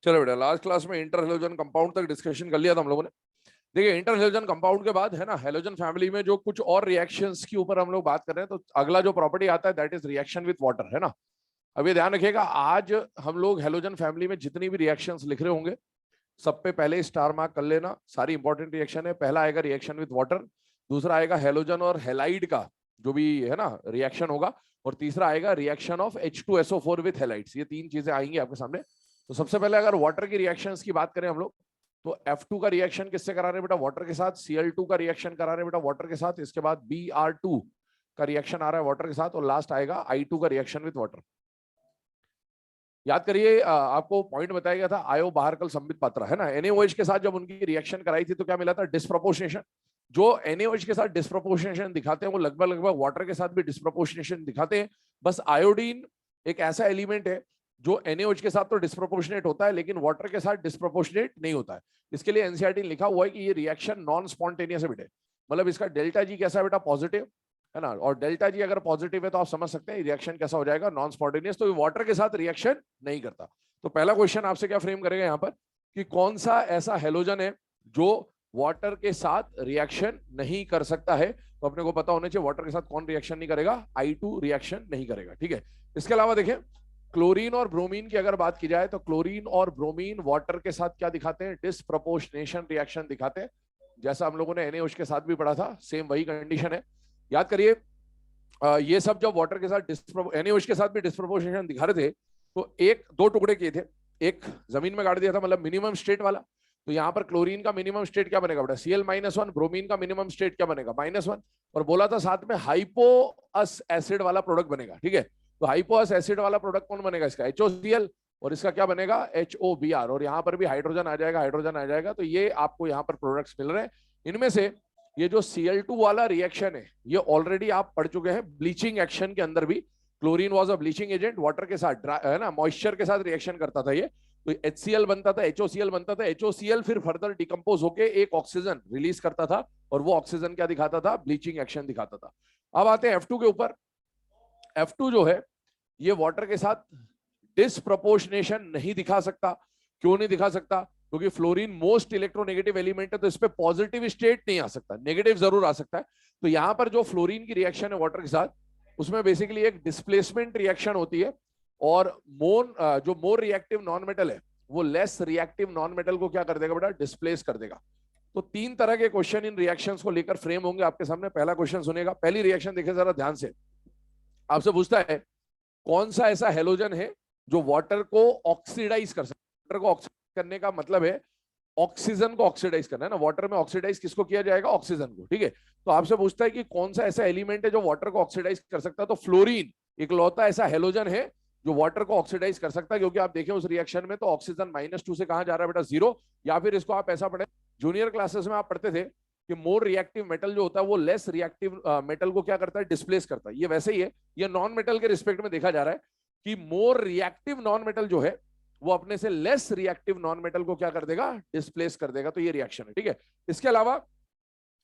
चलो बेटा, last class में इंटर हेलोजन कंपाउंड तक डिस्कशन कर लिया था हम लोगों ने। देखिए, इंटर हेलोजन कंपाउंड के बाद है ना, हेलोजन फैमिली में जो कुछ और रिएक्शंस की ऊपर हम लोग बात कर रहे हैं, तो अगला जो प्रॉपर्टी आता है that is reaction with water, है ना। अब ये ध्यान रखिएगा, आज हम लोग हेलोजन फैमिली में जितनी भी रिएक्शंस लिख रहे होंगे सब पे पहले स्टार मार्क कर लेना। सारी इंपॉर्टेंट रिएक्शन है। पहला आएगा रिएक्शन विद वाटर, दूसरा आएगा हेलोजन और हेलाइड का जो भी है ना रिएक्शन होगा, और तीसरा आएगा reaction of H2SO4 with halides. ये तीन चीजें आएंगी आपके सामने। तो सबसे पहले अगर वाटर की रिएक्शंस की बात करें हम लोग, तो F2 का रिएक्शन किससे करा रहे हैं बेटा? वाटर के साथ। Cl2 का रिएक्शन करा रहे हैं बेटा वाटर के साथ। इसके बाद Br2 का रिएक्शन आ रहा है वाटर के साथ, और लास्ट आएगा I2 का रिएक्शन विद वाटर। याद करिए, आपको पॉइंट बताया गया था आयो बाहर कल संबित पात्रा, है ना। NaOH के साथ जब उनकी रिएक्शन कराई थी तो क्या मिला था? डिस्प्रोपोर्शनेशन। जो NaOH के साथ डिस्प्रोपोर्शनेशन दिखाते हैं वो लगभग लगभग वाटर के साथ भी डिस्प्रोपोर्शनेशन दिखाते हैं। बस आयोडीन एक ऐसा एलिमेंट है जो NaOH के साथ तो डिस्प्रोपोर्शनेट होता है लेकिन वाटर के साथ डिस्प्रोपोर्शनेट नहीं होता है। इसके लिए एनसीईआरटी ने लिखा हुआ है कि ये रिएक्शन नॉन स्पॉन्टेनियस है बेटे। मतलब इसका डेल्टा जी कैसा है बेटा? पॉजिटिव, है ना। और डेल्टा जी अगर पॉजिटिव है तो आप समझ सकते हैं रिएक्शन कैसा हो जाएगा? Non spontaneous. तो वाटर के साथ रिएक्शन नहीं करता। तो पहला क्वेश्चन आपसे क्या फ्रेम करेगा यहाँ पर कि कौन सा ऐसा हेलोजन है जो वाटर के साथ रिएक्शन नहीं कर सकता है? तो अपने को पता होना चाहिए वाटर के साथ कौन रिएक्शन नहीं करेगा? I2 रिएक्शन नहीं करेगा, ठीक है। इसके अलावा देखें, क्लोरीन और ब्रोमीन की अगर बात की जाए तो क्लोरीन और ब्रोमीन वाटर के साथ क्या दिखाते हैं? डिस्प्रपोर्शनेशन रिएक्शन दिखाते हैं। जैसा हम लोगों ने NaOH के साथ भी पढ़ा था, सेम वही कंडीशन है। याद करिए, ये सब जब वाटर के साथ NaOH के साथ भी डिस्प्रोपोर्शनेशन दिखा रहे थे तो एक दो टुकड़े किए थे। एक जमीन में गाड़ दिया था, मतलब मिनिमम स्टेट वाला। तो यहाँ पर क्लोरीन का मिनिमम स्टेट क्या बनेगा बेटा? Cl-1। ब्रोमीन का मिनिमम स्टेट क्या बनेगा? -1। और बोला था साथ में हाइपोअस एसिड वाला प्रोडक्ट बनेगा, ठीक है। तो हाइपोअस एसिड वाला प्रोडक्ट कौन बनेगा? इसका HOCl। और इसका क्या बनेगा? HOBr। और यहाँ पर भी हाइड्रोजन आ जाएगा, हाइड्रोजन आ जाएगा। तो ये आपको यहाँ पर प्रोडक्ट्स मिल रहे हैं। इनमें से ये जो Cl2 वाला रिएक्शन है ये ऑलरेडी आप पढ़ चुके हैं ब्लीचिंग एक्शन के अंदर भी। Chlorine was a bleaching agent, water के साथ है ना, मॉइस्चर के साथ रिएक्शन करता था ये। तो HCl बनता था, HOCl बनता था। HOCl फिर फर्दर डिकम्पोज होके एक ऑक्सीजन रिलीज करता था, और वो ऑक्सीजन क्या दिखाता था? ब्लीचिंग एक्शन दिखाता था। अब आते हैं F2 के ऊपर। F2 जो है ये वाटर के साथ डिसप्रपोर्शनेशन नहीं दिखा सकता। क्यों नहीं दिखा सकता? क्योंकि फ्लोरीन मोस्ट इलेक्ट्रोनेगेटिव एलिमेंट है, तो इस पे पॉजिटिव स्टेट नहीं आ सकता, नेगेटिव जरूर आ सकता है। तो यहां पर जो फ्लोरीन की रिएक्शन है वाटर के साथ, उसमें बेसिकली एक डिस्प्लेसमेंट रिएक्शन होती है। और जो मोर रिएक्टिव नॉन मेटल है वो लेस रिएक्टिव नॉन मेटल को क्या कर देगा बेटा? डिस्प्लेस कर देगा। तो तीन तरह के क्वेश्चन इन रिएक्शंस को लेकर फ्रेम होंगे आपके सामने। पहला क्वेश्चन सुनेगा, पहली रिएक्शन देखे जरा ध्यान से। आपसे पूछता है कौन सा ऐसा हेलोजन है जो वाटर को ऑक्सीडाइज कर सकता है? वाटर को ऑक्सीडाइज करने का मतलब है ऑक्सीजन को ऑक्सीडाइज करना, है ना। वाटर में ऑक्सीडाइज किसको किया जाएगा? ऑक्सीजन को, ठीक है। तो आपसे पूछता है कि कौन सा ऐसा एलिमेंट है जो वाटर को ऑक्सीडाइज कर सकता है? तो फ्लोरीन इकलौता ऐसा हेलोजन है जो वाटर को ऑक्सीडाइज कर सकता है। क्योंकि आप देखें उस रिएक्शन में तो ऑक्सीजन -2 से कहां जा रहा है बेटा? 0। या फिर इसको आप ऐसा पढ़े, जूनियर क्लासेस में आप पढ़ते थे कि मोर रिएक्टिव मेटल जो होता है वो लेस रिएक्टिव मेटल को क्या करता है? डिस्प्लेस करता है। ये वैसे ही है, ये नॉन मेटल के रिस्पेक्ट में देखा जा रहा है कि मोर रिएक्टिव नॉन मेटल जो है वो अपने से लेस रिएक्टिव नॉन मेटल को क्या कर देगा? डिस्प्लेस कर देगा। तो ये रिएक्शन है, ठीक है। इसके अलावा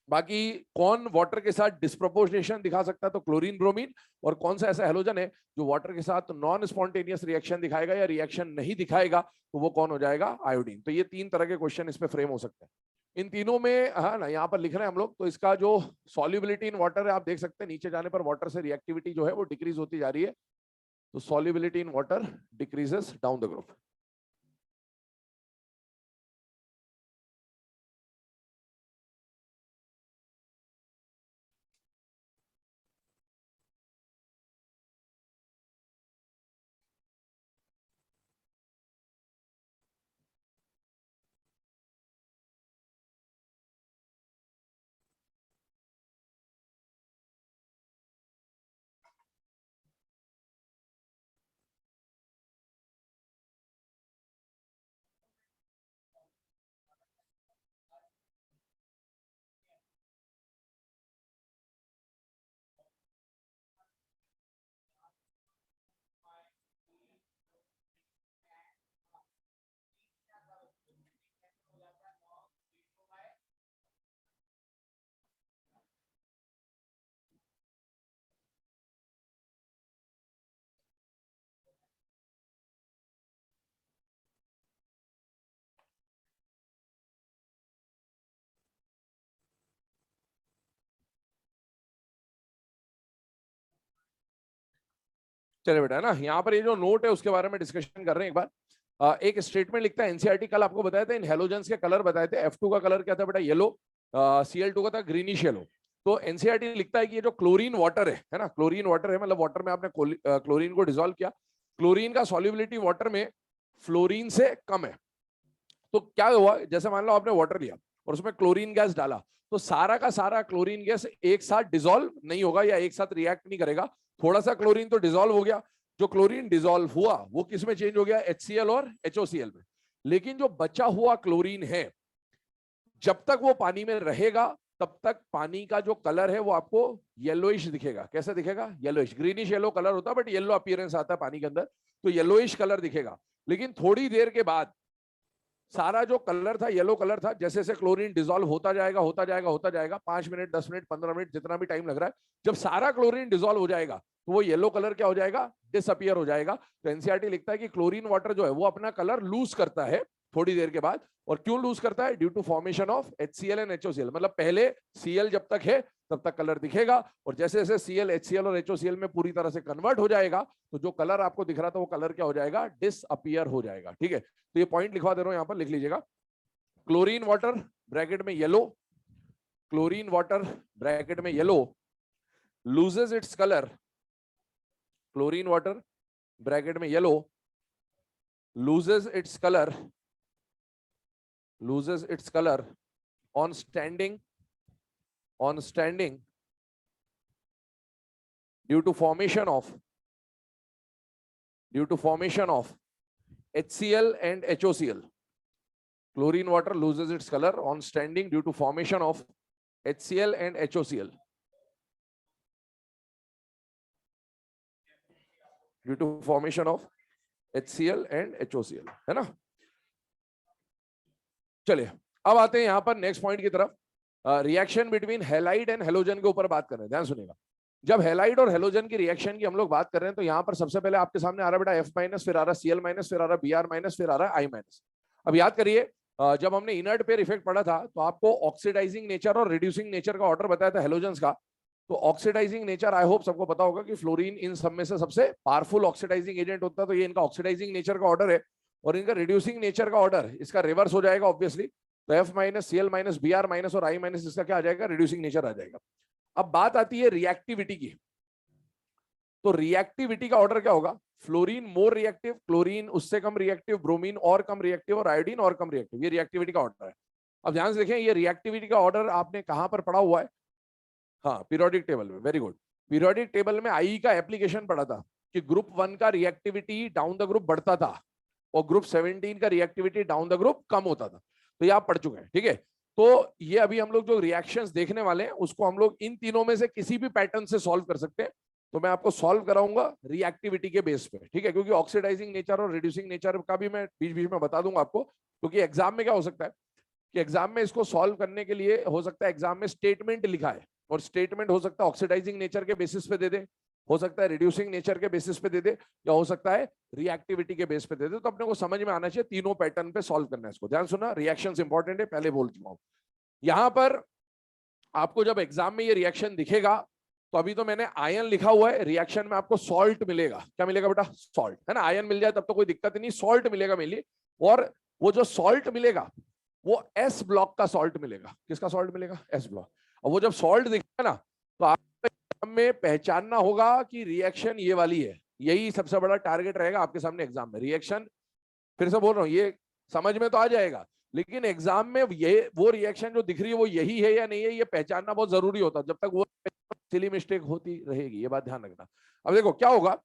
बाकी कौन वाटर के साथ डिस्प्रोपोर्शनेशन दिखा सकता है? तो क्लोरीन ब्रोमीन। और कौन सा ऐसा हेलोजन है जो वाटर के साथ नॉन स्पॉन्टेनियस रिएक्शन दिखाएगा या रिएक्शन नहीं दिखाएगा? तो वो कौन हो जाएगा? आयोडीन। तो ये तीन तरह के क्वेश्चन इस पे फ्रेम हो सकते हैं। इन तीनों में हाँ ना, यहाँ पर लिख रहे हैं हम लोग। तो इसका जो सॉल्युबिलिटी इन वाटर है आप देख सकते हैं, नीचे जाने पर वाटर से रिएक्टिविटी जो है वो डिक्रीज होती जा रही है। तो solubility in water decreases down the group. चले बेटा, है ना, यहाँ पर ये जो नोट है उसके बारे में डिस्कशन कर रहे हैं एक बार। एक स्टेटमेंट लिखता है एनसीईआरटी, कल आपको बताया था इन हेलोजेंस के कलर बताए थे। F2 का कलर क्या था बेटा? येलो। Cl2 का था ग्रीनिश येलो। तो एनसीईआरटी लिखता है कि ये जो क्लोरीन वाटर है ना, क्लोरीन वाटर है मतलब वाटर में आपने क्लोरीन को डिसॉल्व किया, क्लोरीन का सॉल्युबिलिटी वाटर में फ्लोरीन से कम है। तो क्या हुआ, जैसे मान लो आपने वाटर लिया और उसमें क्लोरीन गैस डाला, तो सारा का सारा क्लोरीन गैस एक साथ डिसॉल्व नहीं होगा या एक साथ रिएक्ट नहीं करेगा। थोड़ा सा क्लोरीन तो डिसॉल्व हो गया, जो क्लोरीन डिसॉल्व हुआ वो किस में चेंज हो गया? HCl और HOCl में। लेकिन जो बचा हुआ क्लोरीन है, जब तक वो पानी में रहेगा तब तक पानी का जो कलर है वो आपको येलोइश दिखेगा। कैसा दिखेगा? येलोइश, ग्रीनिश येलो कलर होता है, बट येलो अपीयरेंस आता है पानी के अंदर, तो येलोइश कलर दिखेगा। लेकिन थोड़ी देर के बाद सारा जो कलर था, येलो कलर था, जैसे जैसे क्लोरीन डिसॉल्व होता जाएगा होता जाएगा होता जाएगा, 5 मिनट 10 मिनट 15 मिनट जितना भी टाइम लग रहा है, जब सारा क्लोरीन डिसॉल्व हो जाएगा तो वो येलो कलर क्या हो जाएगा? डिसअपियर हो जाएगा। तो एनसीईआरटी लिखता है कि क्लोरीन वाटर जो है वो अपना कलर लूज करता है थोड़ी देर के बाद। और क्यों लूज करता है? Due to formation of HCl and HOCl। मतलब पहले Cl जब तक है तब तक कलर दिखेगा, और जैसे जैसे Cl, HCl और HOCl में पूरी तरह से कन्वर्ट हो जाएगा तो जो कलर आपको दिख रहा था वो कलर क्या हो जाएगा? डिसअपियर हो जाएगा। ठीक है, तो ये पॉइंट लिखवा दे रहा हूं, यहां पर लिख लीजिएगा। क्लोरीन वाटर ब्रैकेट में येलो, क्लोरीन वाटर ब्रैकेट में yellow loses its colour, chlorine water bracket में yellow loses its color on standing due to formation of HCl and HOCl. Chlorine water loses its color on standing due to formation of HCl and HOCl. Due to formation of HCl and HOCl, है ना। चलिए अब आते हैं यहां पर next point की तरफ। Reaction between halide and halogen के ऊपर बात कर रहे हैं, ध्यान सुनिएगा। जब हैलाइड और हेलोजन की रिएक्शन की हम लोग बात कर रहे हैं तो यहां पर सबसे पहले आपके सामने आ रहा है बेटा F माइनस, फिर आ रहा Cl माइनस, फिर आ रहा Br माइनस, फिर आ रहा I माइनस। अब याद करिए जब हमने इनर्ट पेयर इफेक्ट पढ़ा था तो आपको ऑक्सीडाइजिंग नेचर और रिड्यूसिंग नेचर का ऑर्डर बताया था हेलोजेंस का। तो ऑक्सीडाइजिंग नेचर आई होप सबको पता होगा कि फ्लोरीन इन सब में से सबसे पावरफुल ऑक्सीडाइजिंग एजेंट होता है, तो ये इनका ऑक्सीडाइजिंग नेचर का ऑर्डर है। और इनका रिड्यूसिंग नेचर का ऑर्डर इसका रिवर्स हो जाएगा ऑब्वियसली। तो F minus, Cl minus, Br minus और I माइनस इसका क्या आ जाएगा? रिड्यूसिंग नेचर आ जाएगा। अब बात आती है रिएक्टिविटी की। तो रिएक्टिविटी का ऑर्डर क्या होगा? फ्लोरीन मोर रिएक्टिव, क्लोरीन उससे कम रिएक्टिव, ब्रोमीन और कम रिएक्टिव और आयोडीन और कम रिएक्टिव। ये रिएक्टिविटी का ऑर्डर है। अब ध्यान से देखें, ये रिएक्टिविटी का ऑर्डर आपने कहां पर पढ़ा हुआ है? हाँ, पीरियोडिक टेबल में। Very good. पीरियोडिक टेबल में आई का एप्लीकेशन पढ़ा था कि ग्रुप 1 का रिएक्टिविटी डाउन द ग्रुप बढ़ता था और ग्रुप 17 का रिएक्टिविटी डाउन द ग्रुप कम होता था। तो ये आप पढ़ चुके हैं, ठीक है। तो ये अभी हम लोग जो रिएक्शंस देखने वाले हैं उसको हम लोग इन तीनों में से किसी भी पैटर्न से सॉल्व कर सकते हैं। तो मैं आपको सॉल्व कराऊंगा रिएक्टिविटी के बेस पे, ठीक है, क्योंकि ऑक्सीडाइजिंग नेचर और रिड्यूसिंग नेचर का भी मैं बीच बीच में बता दूंगा आपको। क्योंकि एग्जाम में क्या हो सकता है कि एग्जाम में इसको सॉल्व करने के लिए हो सकता है एग्जाम में स्टेटमेंट लिखा है, और स्टेटमेंट हो सकता है ऑक्सीडाइजिंग नेचर के बेसिस पे दे दे, हो सकता है रिड्यूसिंग नेचर के बेसिस पे दे दे, या हो सकता है रिएक्टिविटी के बेस पे दे दे। तो अपने को समझ में आना चाहिए तीनों पैटर्न पे सॉल्व करना है इसको। ध्यान सुना, रिएक्शंस इंपॉर्टेंट है, पहले बोल चुका हूं। यहां पर आपको जब एग्जाम में ये रिएक्शन दिखेगा तो अभी तो मैंने आयन लिखा हुआ है, रिएक्शन में आपको सॉल्ट मिलेगा। क्या मिलेगा बेटा? सॉल्ट, है ना। आयन मिल जाए तब तो कोई दिक्कत नहीं, सॉल्ट मिलेगा मेनली। और वो जो सॉल्ट मिलेगा वो S ब्लॉक का सॉल्ट मिलेगा। किसका सॉल्ट मिलेगा? S block. और वो जब सॉल्ट दिखेगा ना तो आपको में पहचानना होगा कि रिएक्शन ये वाली है। यही सबसे बड़ा टारगेट रहेगा आपके सामने एग्जाम में। रिएक्शन, फिर से बोल रहा हूँ, ये समझ में तो आ जाएगा, लेकिन एग्जाम में ये वो रिएक्शन जो दिख रही है वो यही है या नहीं है, ये पहचानना बहुत जरूरी होता है। जब तक वो सिली मिस्टेक होती रहेगी, ये बात ध्यान रखना। अब देखो क्या होगा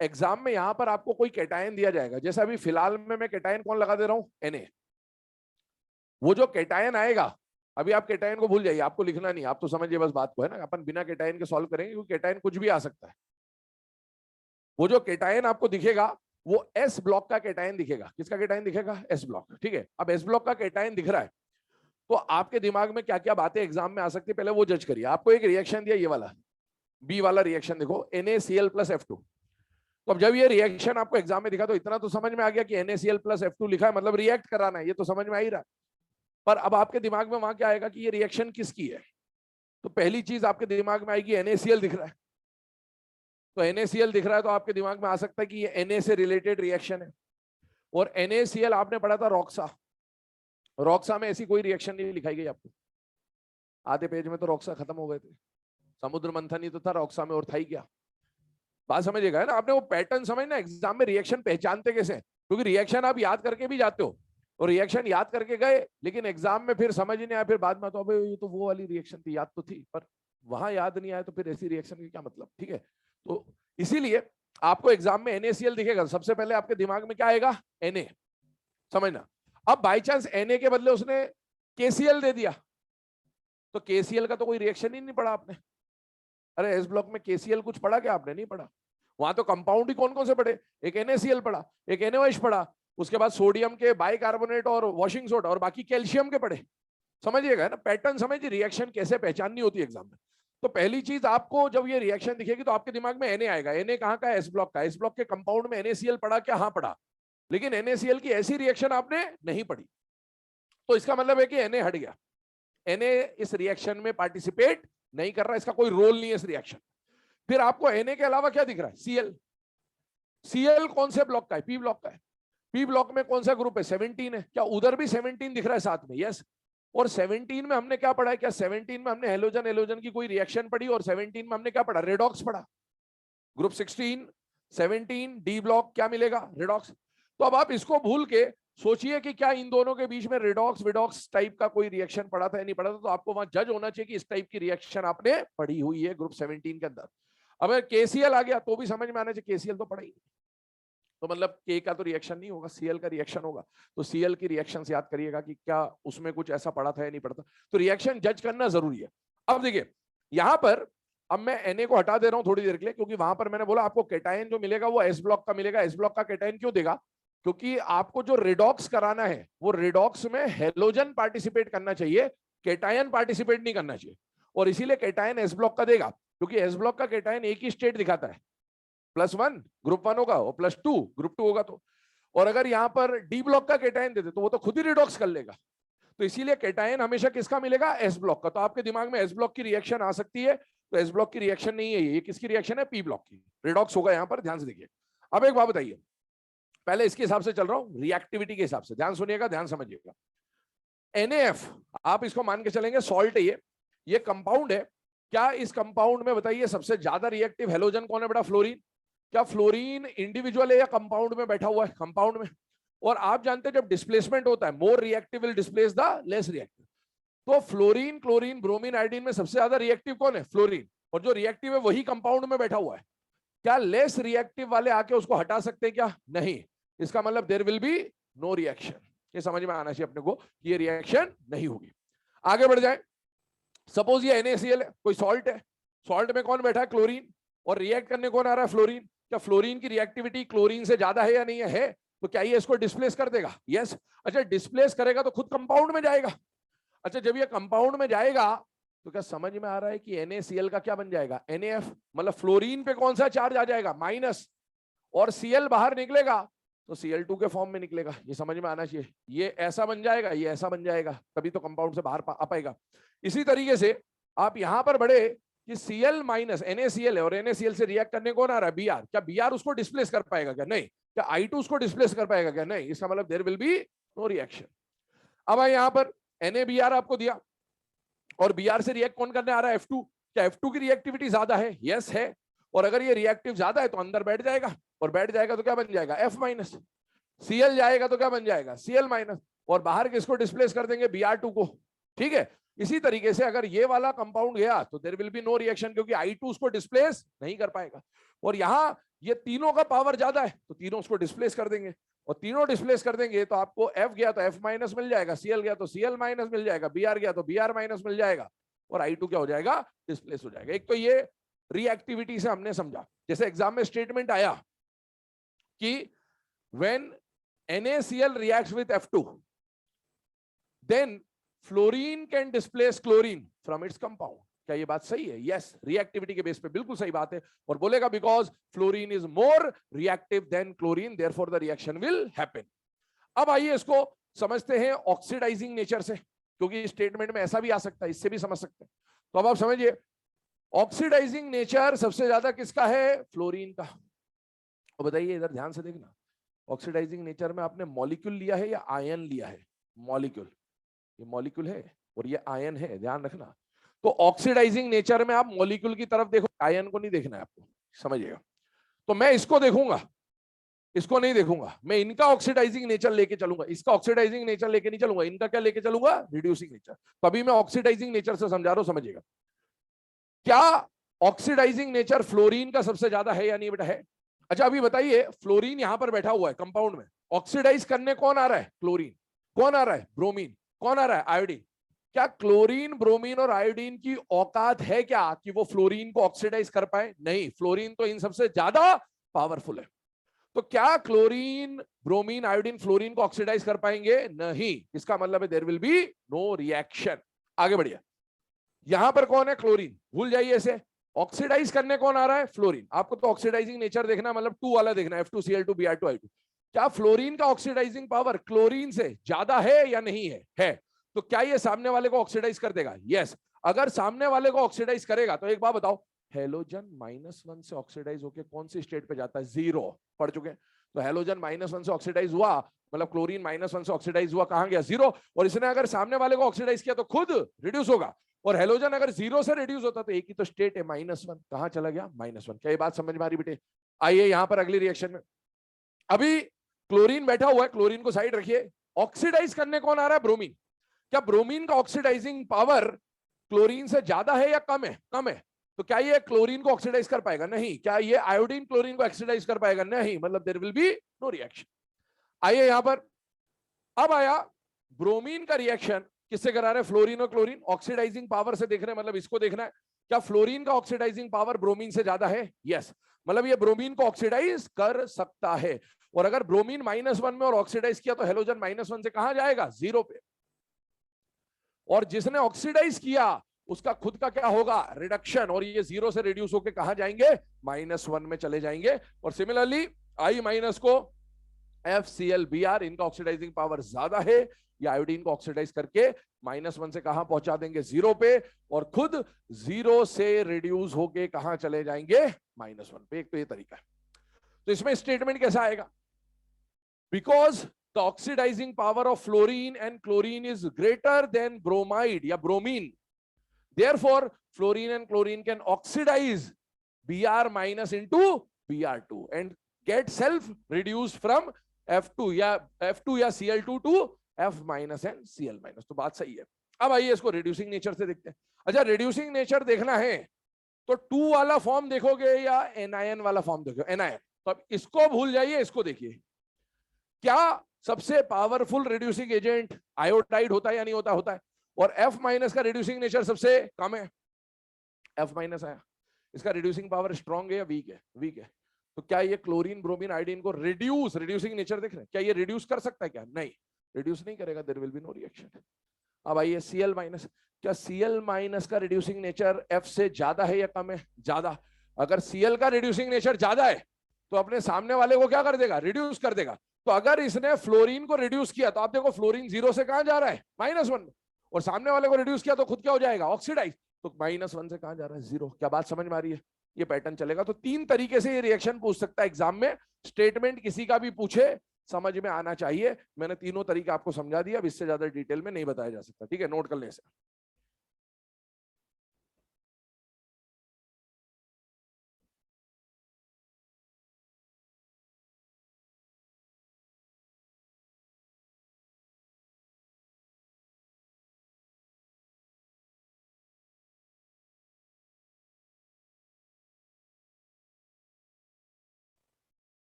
एग्जाम में, यहां पर आपको कोई कैटायन दिया जाएगा। जैसे अभी फिलहाल में मैं कैटायन कौन लगा दे रहा हूं? Na। वो जो कैटायन आएगा, अभी आप कैटायन को भूल जाइए, आपको लिखना नहीं, आप तो समझिए बस बात को, है ना। अपन बिना कैटायन के सॉल्व करेंगे क्योंकि कैटायन कुछ भी आ सकता है। वो जो कैटायन आपको दिखेगा वो S ब्लॉक का कैटायन दिखेगा। किसका कैटायन दिखेगा? S ब्लॉक, ठीक है। अब S ब्लॉक का कैटायन दिख रहा है तो आपके दिमाग में क्या क्या बातें एग्जाम में आ सकती है पहले वो जज करिए। आपको एक रिएक्शन दिया, ये वाला B वाला रिएक्शन देखो, NaCl प्लस F2। तो अब जब ये रिएक्शन आपको एग्जाम में दिखा तो इतना तो समझ में आ गया कि NaCl प्लस F2 लिखा है, मतलब रिएक्ट कराना है, ये तो समझ में आ ही रहा है। पर अब आपके दिमाग में वहां क्या आएगा कि ये रिएक्शन किसकी है? तो पहली चीज आपके दिमाग में आएगी NaCl दिख रहा है, तो NaCl दिख रहा है तो आपके दिमाग में आ सकता है कि ये Na से रिलेटेड रिएक्शन है। और NaCl आपने पढ़ा था रॉक्सा, रॉक्सा में ऐसी कोई रिएक्शन नहीं लिखाई गई आपको, आधे पेज में तो रॉक्सा खत्म हो गए थे, समुद्र मंथन ही तो था रॉक्सा में, और था ही क्या। बात समझिएगा है ना, आपने वो पैटर्न समझना, एग्जाम में रिएक्शन पहचानते कैसे हैं, क्योंकि रिएक्शन आप याद करके भी जाते हो, और रिएक्शन याद करके गए लेकिन एग्जाम में फिर समझ ही नहीं आया, फिर बाद में तो अबे ये तो वो वाली रिएक्शन थी, याद तो थी पर वहां याद नहीं आया, तो फिर ऐसी रिएक्शन की क्या मतलब। ठीक है, तो इसीलिए आपको एग्जाम में NaCl दिखेगा, सबसे पहले आपके दिमाग में क्या आएगा, Na, समझना। अब बाई चांस Na के बदले उसने KCl दे दिया, तो KCl का तो कोई रिएक्शन ही नहीं पढ़ा आपने। अरे एस ब्लॉक में KCl कुछ पढ़ा क्या आपने, नहीं पढ़ा। वहां तो कंपाउंड ही कौन कौन से पढ़े, एक NaCl पढ़ा, एक NaOH पढ़ा, उसके बाद सोडियम के बाइकार्बोनेट और वॉशिंग सोडा, और बाकी कैल्शियम के पढ़े। समझिएगा ना, पैटर्न समझिए, रिएक्शन कैसे पहचाननी होती है एग्जाम में। तो पहली चीज आपको जब ये रिएक्शन दिखेगी तो आपके दिमाग में Na आएगा। Na कहाँ का है, एस ब्लॉक का। एस ब्लॉक के कंपाउंड में NaCl पढ़ा क्या, हाँ पढ़ा, लेकिन NaCl की ऐसी रिएक्शन आपने नहीं पढ़ी, तो इसका मतलब है कि Na हट गया, Na इस रिएक्शन में पार्टिसिपेट नहीं कर रहा, इसका कोई रोल नहीं है इस रिएक्शन। फिर आपको Na के अलावा क्या दिख रहा है, Cl। Cl कौन से ब्लॉक का है, P ब्लॉक का है। P ब्लॉक में कौन सा ग्रुप है, 17 है। क्या उधर भी 17 दिख रहा है साथ में, यस। और 17 में हमने क्या पढ़ा है, क्या 17 में हमने हेलोजन हेलोजन की कोई रिएक्शन पढ़ी, और 17 में हमने क्या पढ़ा, रेडॉक्स पढ़ा। ग्रुप 16 17 डी ब्लॉक क्या मिलेगा, रेडॉक्स। तो अब आप इसको भूल के सोचिए कि क्या इन दोनों के बीच में रेडॉक्स विडॉक्स टाइप का कोई रिएक्शन पढ़ा था या नहीं पढ़ा था, तो आपको वहां जज होना चाहिए कि इस टाइप की रिएक्शन आपने पढ़ी हुई है ग्रुप 17 के अंदर। अगर KCl आ गया तो भी समझ में आना चाहिए, KCl तो पढ़ा ही, तो मतलब K का तो रिएक्शन नहीं होगा, Cl का रिएक्शन होगा। तो Cl की रिएक्शन से याद करिएगा कि क्या उसमें कुछ ऐसा पढ़ा था या नहीं पढ़ा था, तो रिएक्शन जज करना जरूरी है। अब देखिए यहां पर, अब मैं Na को हटा दे रहा हूं थोड़ी देर के लिए, क्योंकि वहां पर मैंने बोला आपको कैटायन जो मिलेगा वो एस ब्लॉक का मिलेगा। एस ब्लॉक का कैटायन क्यों देगा, क्योंकि आपको जो रिडॉक्स कराना है वो रिडॉक्स में हेलोजन पार्टिसिपेट करना चाहिए, कैटायन पार्टिसिपेट नहीं करना चाहिए, और इसीलिए कैटायन एस ब्लॉक का देगा, क्योंकि एस ब्लॉक का कैटायन एक ही स्टेट दिखाता है, +1 ग्रुप 1 होगा और +2 ग्रुप 2 होगा। तो और अगर यहां पर डी ब्लॉक का कैटायन दे दे तो वो तो खुद ही रिडॉक्स कर लेगा, तो इसीलिए कैटायन हमेशा किसका मिलेगा, एस ब्लॉक का। तो आपके दिमाग में एस ब्लॉक की रिएक्शन आ सकती है, तो एस ब्लॉक की रिएक्शन नहीं है ये किसकी रिएक्शन है, पी ब्लॉक की, रिडॉक्स होगा यहां पर, ध्यान से देखिए। अब एक बात बताइए, पहले इसके हिसाब से चल रहा हूं, रिएक्टिविटी के हिसाब से, ध्यान सुनिएगा, ध्यान समझिएगा। NaF आप इसको मान के चलेंगे सॉल्ट है, ये कंपाउंड है। क्या इस कंपाउंड में बताइए सबसे ज्यादा रिएक्टिव हेलोजन कौन है बेटा, फ्लोरीन। क्या फ्लोरीन इंडिविजुअल है या कंपाउंड में बैठा हुआ है, कंपाउंड में। और आप जानते हैं जब डिस्प्लेसमेंट होता है, more reactive will displace the less reactive. तो फ्लोरीन क्लोरीन ब्रोमीन आयोडीन में सबसे ज्यादा रिएक्टिव कौन है, फ्लोरीन, और जो रिएक्टिव है वही कंपाउंड में बैठा हुआ है। क्या लेस रिएक्टिव वाले आके उसको हटा सकते हैं क्या, नहीं। इसका मतलब there will be no reaction. ये समझ में आना चाहिए अपने को कि ये रिएक्शन नहीं होगी। आगे बढ़ जाए, सपोज ये NaCl है, कोई सॉल्ट है, सॉल्ट में कौन बैठा है, क्लोरीन, और रिएक्ट करने कौन आ रहा है, फ्लोरीन। क्या फ्लोरीन की रिएक्टिविटी क्लोरीन से ज्यादा है या नहीं है, तो क्या ये इसको डिस्प्लेस कर देगा, यस। अच्छा डिस्प्लेस करेगा तो खुद कंपाउंड में जाएगा। अच्छा जब ये कंपाउंड में जाएगा तो क्या समझ में आ रहा है कि NaCl का क्या बन जाएगा, NaF, मतलब फ्लोरीन पे कौन सा चार्ज आ जाएगा, माइनस, और Cl बाहर निकलेगा तो Cl2 के फॉर्म में निकलेगा। ये समझ में आना चाहिए, ये ऐसा बन जाएगा, ये ऐसा बन जाएगा, तभी तो कंपाउंड से बाहर आ पाएगा। इसी तरीके से आप यहां पर बढ़े कि Cl माइनस NaCl है, और NaCl से रिएक्ट करने कौन आ रहा है, Br। क्या Br उसको डिस्प्लेस कर पाएगा क्या, नहीं। क्या I2 उसको डिस्प्लेस कर पाएगा क्या, नहीं। इसका मतलब there will be no reaction. अब यहां पर NaBr आपको दिया, और Br से रिएक्ट कौन करने आ रहा है, F2। क्या F2 की रिएक्टिविटी ज्यादा है, यस है, और अगर ये रिएक्टिव ज्यादा है तो अंदर बैठ जाएगा, और बैठ जाएगा तो क्या बन जाएगा, F माइनस। Cl जाएगा तो क्या बन जाएगा, Cl माइनस, और बाहर किसको डिस्प्लेस कर देंगे, Br2 को। ठीक है, इसी तरीके से अगर ये वाला कंपाउंड गया तो there will be no reaction, क्योंकि I2 उसको डिस्प्लेस नहीं कर पाएगा। और यहां ये तीनों का पावर ज्यादा है तो तीनों उसको डिस्प्लेस कर देंगे, और तीनों डिस्प्लेस कर देंगे तो आपको F गया तो F माइनस मिल जाएगा, Cl गया तो Cl माइनस मिल जाएगा, Br गया तो Br माइनस मिल जाएगा, और I2 क्या हो जाएगा, डिस्प्लेस हो जाएगा। एक तो ये रिएक्टिविटी से हमने समझा। जैसे एग्जाम में स्टेटमेंट आया कि when NaCl reacts with F2 then fluorine can displace chlorine from its compound। क्या ये बात सही है, यस, रिएक्टिविटी के बेस पे बिल्कुल सही बात है। और बोलेगा because fluorine is more reactive than chlorine therefore the reaction will happen. अब आइए इसको समझते हैं ऑक्सीडाइजिंग नेचर से, क्योंकि स्टेटमेंट में ऐसा भी आ सकता है, इससे भी समझ सकते हैं। तो अब आप समझिए ऑक्सीडाइजिंग नेचर सबसे ज्यादा किसका है? फ्लोरीन का। और बताइए इधर ध्यान से देखना, ऑक्सीडाइजिंग नेचर में आपने मॉलिक्यूल लिया है या आयन लिया है? मॉलिक्यूल, ये मॉलिक्यूल है और ये आयन है, ध्यान रखना। तो ऑक्सीडाइजिंग नेचर में आप मॉलिक्यूल की तरफ देखो, आयन को नहीं देखना है आपको, समझिएगा। तो मैं इसको देखूंगा, इसको नहीं देखूंगा, मैं इनका ऑक्सीडाइजिंग नेचर लेके चलूंगा, इसका ऑक्सीडाइजिंग नेचर लेके नहीं चलूंगा। इनका क्या लेके चलूंगा? Reducing nature. तभी मैं ऑक्सीडाइजिंग नेचर से समझा रहा हूं, समझिएगा। क्या ऑक्सीडाइजिंग नेचर फ्लोरीन का सबसे ज्यादा है या नहीं बेटा? है। अच्छा अभी बताइए, फ्लोरीन यहां पर बैठा हुआ है कंपाउंड में, ऑक्सीडाइज करने कौन आ रहा है? क्लोरीन। कौन आ रहा है? ब्रोमीन। कौन आ रहा है? आयोडीन। क्या क्लोरीन, ब्रोमीन और आयोडीन की औकात है क्या कि वो फ्लोरीन को ऑक्सीडाइज कर पाए? नहीं, फ्लोरीन तो इन सबसे ज्यादा पावरफुल है। तो क्या क्लोरीन, ब्रोमीन, आयोडीन फ्लोरीन को ऑक्सीडाइज कर पाएंगे? नहीं। इसका मतलब है there will be no reaction. आगे बढ़िए, यहां पर कौन है? क्लोरीन, भूल जाइए इसे। ऑक्सीडाइज करने कौन आ रहा है? फ्लोरीन। आपको तो ऑक्सीडाइजिंग नेचर देखना, मतलब टू वाला देखना, F2Cl2Br2I2। क्या फ्लोरीन का ऑक्सीडाइजिंग पावर क्लोरीन से ज्यादा है या नहीं है? है। तो क्या ये सामने वाले को ऑक्सीडाइज कर देगा? यस। अगर सामने वाले को ऑक्सीडाइज करेगा तो एक बात बताओ, हेलोजन -1 से ऑक्सीडाइज होकर कौन सी स्टेट पे जाता है? जीरो। पढ़ चुके हैं। तो हेलोजन -1 से ऑक्सीडाइज हुआ, मतलब क्लोरीन -1 से ऑक्सीडाइज हुआ, कहां गया? जीरो। और इसने अगर सामने वाले को ऑक्सीडाइज किया तो खुद रिड्यूस होगा। और हेलोजन अगर जीरो से रिड्यूस होता तो एक ही तो स्टेट है, -1, कहां चला गया? -1। क्या ये बात समझ में आ रही बेटे? आइए यहां पर अगली रिएक्शन में, अभी क्लोरीन बैठा हुआ है, क्लोरीन को साइड रखिए। ऑक्सीडाइज करने कौन आ रहा है? ब्रोमीन। क्या ब्रोमीन का ऑक्सीडाइजिंग पावर क्लोरीन से ज्यादा है या कम है? कम है। तो क्या ये क्लोरीन को ऑक्सीडाइज कर पाएगा? नहीं। क्या ये आयोडीन क्लोरीन को ऑक्सीडाइज कर पाएगा? नहीं। मतलब there will be no reaction. आइए यहां पर, अब आया ब्रोमीन का रिएक्शन, किससे करा रहे? फ्लोरीन और क्लोरीन। ऑक्सीडाइजिंग पावर से देख रहे हैं, मतलब इसको देखना है। क्या फ्लोरीन का ऑक्सीडाइजिंग पावर ब्रोमीन से ज्यादा है? यस। मतलब ये ब्रोमीन को ऑक्सीडाइज कर सकता है। और अगर ब्रोमीन -1 में और ऑक्सीडाइज किया तो हेलोजन -1 से कहां जाएगा? जीरो पे। और जिसने ऑक्सीडाइज किया उसका खुद का क्या होगा? रिडक्शन। और ये जीरो से रिड्यूस होकर कहां जाएंगे? -1 में चले जाएंगे। और सिमिलरली I- को FClBr, इनका ऑक्सीडाइजिंग पावर ज्यादा है, या आयोडीन को ऑक्सीडाइज करके -1 से कहां पहुंचा देंगे? जीरो पे। और खुद जीरो से रिड्यूस होके कहां चले जाएंगे? -1 पे। एक तो ये तरीका है। तो इसमें स्टेटमेंट कैसा आएगा? Because the oxidising power of fluorine and chlorine is greater than bromide या bromine, therefore fluorine and chlorine can oxidize Br minus into Br2 and get self reduced from F2 या Cl2 to F minus and Cl minus। तो बात सही है। अब आइए इसको reducing nature से देखते हैं। अच्छा रिड्यूसिंग नेचर देखना है तो 2 वाला फॉर्म देखोगे या एनायन वाला फॉर्म देखोगे? एनायन। तो अब इसको भूल जाइए, इसको देखिए। क्या सबसे पावरफुल रिड्यूसिंग एजेंट आयोडाइड होता है या नहीं होता? होता है। और F माइनस का रिड्यूसिंग नेचर सबसे कम है, F माइनस आया। इसका रिड्यूसिंग पावर स्ट्रॉन्ग है या वीक है? वीक है। तो क्या ये क्लोरीन, ब्रोमीन, आयोडीन को रिड्यूस, रिड्यूसिंग नेचर देख रहे हैं, क्या ये रिड्यूस कर सकता है? क्या नहीं, रिड्यूस नहीं करेगा। There will be no reaction. अब आइए Cl माइनस, क्या Cl माइनस का रिड्यूसिंग नेचर F से ज्यादा है या कम है? ज्यादा। अगर Cl का रिड्यूसिंग नेचर ज्यादा है तो अपने सामने वाले को क्या कर देगा? रिड्यूस कर देगा। तो अगर इसने फ्लोरीन को रिड्यूस किया तो आप देखो फ्लोरीन जीरो से कहां जा रहा है? -1। और सामने वाले को रिड्यूस किया तो खुद क्या हो जाएगा? ऑक्सीडाइज। तो -1 से कहां जा रहा है? जीरो। क्या बात समझ में आ रही है? ये पैटर्न चलेगा। तो 3 तरीके से ये रिएक्शन पूछ सकता है एग्जाम में। स्टेटमेंट किसी का भी पूछे समझ में आना चाहिए। मैंने तीनों तरीके आपको समझा दिया, अब इससे ज्यादा डिटेल में नहीं बताया जा सकता। ठीक है, नोट कर लें इसे।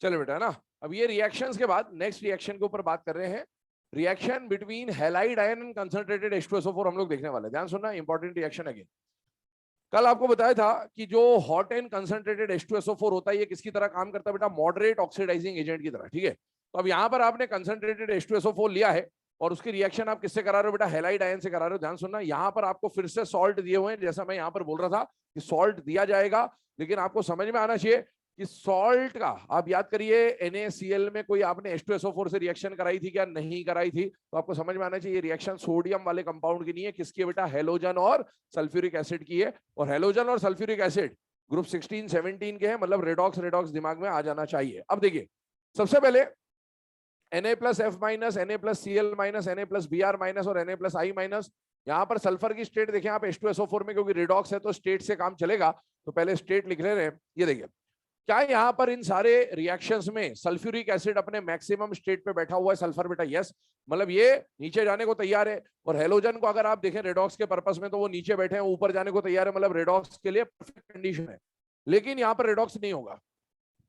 चलो बेटा ना, अब ये रिएक्शंस के बाद नेक्स्ट रिएक्शन के ऊपर बात कर रहे हैं। Reaction between halide ion and concentrated H2SO4 हम लोग देखने वाले हैं। ध्यान सुनना, इंपॉर्टेंट रिएक्शन अगेन। कल आपको बताया था कि जो हॉट एंड कंसंट्रेटेड H2SO4 होता है ये किसकी तरह काम करता है बेटा? मॉडरेट ऑक्सीडाइजिंग एजेंट की तरह, ठीक है। तो अब यहाँ पर आपने कंसंट्रेटेड H2SO4 लिया है और उसकी रिएक्शन आप किससे करा रहे हो बेटा? हैलाइड आयन से करा रहे हो। ध्यान सुनना, यहाँ पर आपको फिर से सॉल्ट दिए हुए हैं, जैसा मैं यहाँ पर बोल रहा था कि सॉल्ट दिया जाएगा, लेकिन आपको समझ में आना चाहिए कि सॉल्ट का, आप याद करिए NaCl में कोई आपने H2SO4 से रिएक्शन कराई थी क्या? नहीं कराई थी। तो आपको समझ में आना चाहिए रिएक्शन सोडियम वाले कंपाउंड की नहीं है, किसकी है बेटा? हेलोजन और सल्फ्यूरिक एसिड की है। और हेलोजन और सल्फ्यूरिक एसिड ग्रुप 16 17 के हैं, मतलब रेडॉक्स रेडॉक्स दिमाग में आ जाना चाहिए। अब देखिए, सबसे पहले Na+F-, Na+Cl-, Na+Br- और Na+I-। यहाँ पर सल्फर की स्टेट देखें आप H2SO4 में, क्योंकि रिडॉक्स है तो स्टेट से काम चलेगा, तो पहले स्टेट लिख ले रहे हैं। ये देखिए, क्या यहाँ पर इन सारे रिएक्शंस में सल्फ्यूरिक एसिड अपने मैक्सिमम स्टेट पे बैठा हुआ है? सल्फर बेटा यस, मतलब ये नीचे जाने को तैयार है। और हेलोजन को अगर आप देखें रेडॉक्स के पर्पस में, तो वो नीचे बैठे हैं, ऊपर जाने को तैयार है, मतलब रेडॉक्स के लिए परफेक्ट कंडीशन है। लेकिन यहाँ पर रेडॉक्स नहीं होगा,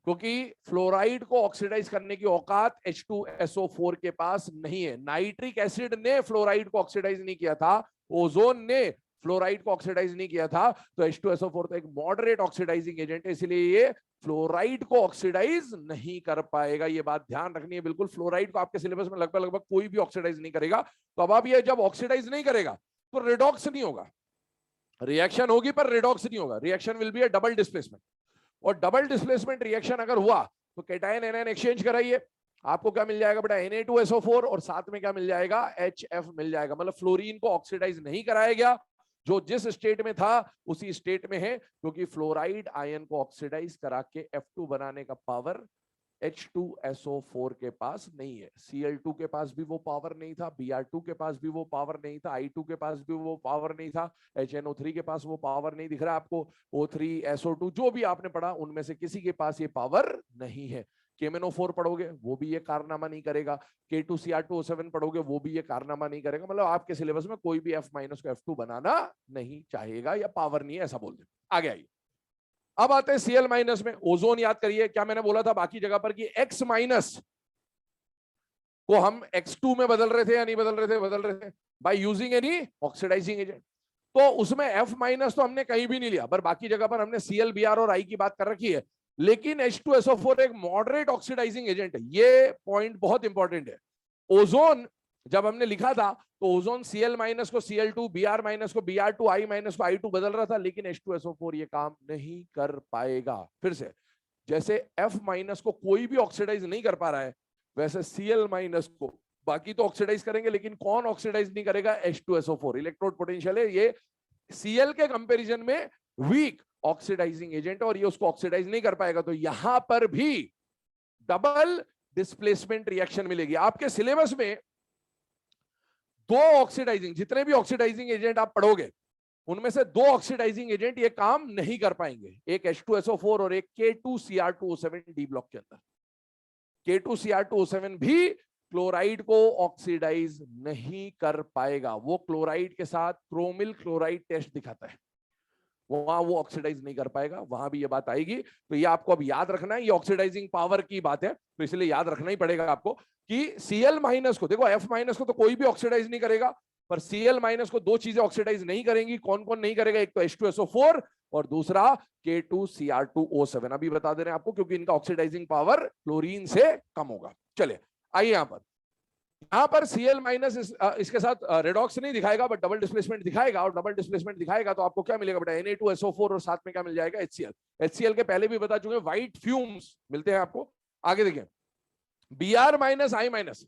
क्योंकि फ्लोराइड को ऑक्सीडाइज करने की औकात H2SO4 के पास नहीं है। नाइट्रिक एसिड ने फ्लोराइड को ऑक्सीडाइज नहीं किया था, ओजोन ने फ्लोराइड को ऑक्सीडाइज नहीं किया था, तो H2SO4 तो एक मॉडरेट ऑक्सीडाइजिंग एजेंट है, इसलिए ये फ्लोराइड को ऑक्सीडाइज नहीं कर पाएगा। ये बात ध्यान रखनी है बिल्कुल। फ्लोराइड को आपके सिलेबस में लगभग लगभग कोई भी ऑक्सीडाइज नहीं करेगा। तो अब ये जब ऑक्सीडाइज नहीं करेगा तो रिडॉक्स नहीं होगा, रिएक्शन होगी पर रिडॉक्स नहीं होगा। Reaction will be a double displacement, और डबल डिस्प्लेसमेंट रिएक्शन अगर हुआ तो कैटायन एनायन एक्सचेंज कराइए, आपको क्या मिल जाएगा बेटा? Na2SO4, और साथ में क्या मिल जाएगा? HF मिल जाएगा। मतलब फ्लोरीन को ऑक्सीडाइज नहीं कराया गया, जो जिस स्टेट में था उसी स्टेट में है, क्योंकि फ्लोराइड आयन को ऑक्सीडाइज करा के F2 बनाने का पावर H2SO4 के पास नहीं है। Cl2 के पास भी वो पावर नहीं था, Br2 के पास भी वो पावर नहीं था, I2 के पास भी वो पावर नहीं था, HNO3 के पास वो पावर नहीं दिख रहा आपको, O3SO2 जो भी आपने पढ़ा उनमें से किसी के पास ये पावर नहीं है। KMnO4 पढ़ोगे वो भी ये कारनामा नहीं करेगा, K2Cr2O7 पढ़ोगे वो भी ये कारनामा नहीं करेगा। मतलब आपके सिलेबस में कोई भी F- को F2 बनाना नहीं चाहेगा, या पावर नहीं है ऐसा बोल दे। आगे आइए, अब आते हैं Cl- में। ओजोन याद करिए, क्या मैंने बोला था बाकी जगह पर कि X- को हम X2 में बदल रहे थे या नहीं बदल रहे थे? बदल रहे थे by using any oxidising agent. तो उसमें F- तो हमने कहीं भी नहीं लिया, पर बाकी जगह पर हमने Cl, Br और I की बात कर रखी है। लेकिन H2SO4 एक मॉडरेट ऑक्सीडाइजिंग एजेंट है, ये पॉइंट बहुत इंपॉर्टेंट है। ओजोन जब हमने लिखा था तो ओजोन Cl- को Cl2, Br- को Br2, I- को I2 बदल रहा था, लेकिन H2SO4 ये काम नहीं कर पाएगा। फिर से, जैसे F- को कोई भी ऑक्सीडाइज नहीं कर पा रहा है, वैसे Cl- को बाकी तो ऑक्सीडाइज करेंगे, लेकिन कौन ऑक्सीडाइज नहीं करेगा? H2SO4। इलेक्ट्रोड पोटेंशियल है ये Cl के कंपैरिजन में वीक ऑक्सीडाइजिंग एजेंट, और ये उसको ऑक्सीडाइज नहीं कर पाएगा। तो यहां पर भी डबल डिस्प्लेसमेंट रिएक्शन मिलेगी। आपके सिलेबस में दो ऑक्सीडाइजिंग, जितने भी ऑक्सीडाइजिंग एजेंट आप पढ़ोगे उनमें से दो ऑक्सीडाइजिंग एजेंट ये काम नहीं कर पाएंगे, एक H2SO4 और एक K2Cr2O7 डी ब्लॉक के अंदर। K2Cr2O7 भी क्लोराइड को ऑक्सीडाइज नहीं कर पाएगा, वो क्लोराइड के साथ क्रोमिल क्लोराइड टेस्ट दिखाता है, वहां वो ऑक्सीडाइज नहीं कर पाएगा, वहां भी ये बात आएगी। तो ये आपको अब याद रखना है, ये ऑक्सीडाइजिंग पावर की बात है, तो इसलिए याद रखना ही पड़ेगा आपको कि Cl- को देखो, F- को तो कोई भी ऑक्सीडाइज नहीं करेगा, पर Cl- को दो चीजें ऑक्सीडाइज नहीं करेंगी। कौन कौन नहीं करेगा? एक तो H2SO4 और दूसरा K2Cr2O7। अभी बता दे रहे हैं आपको, क्योंकि इनका ऑक्सीडाइजिंग पावर क्लोरीन से कम होगा। चलिए आइए, यहां पर Cl- इसके साथ रेडॉक्स नहीं दिखाएगा, बट डबल डिस्प्लेसमेंट दिखाएगा, और डबल डिस्प्लेसमेंट दिखाएगा तो आपको क्या मिलेगा बेटा? Na2SO4 और साथ में क्या मिल जाएगा? HCl। HCl के पहले भी बता चुके, व्हाइट फ्यूम्स मिलते हैं आपको। आगे देखिए, Br- I-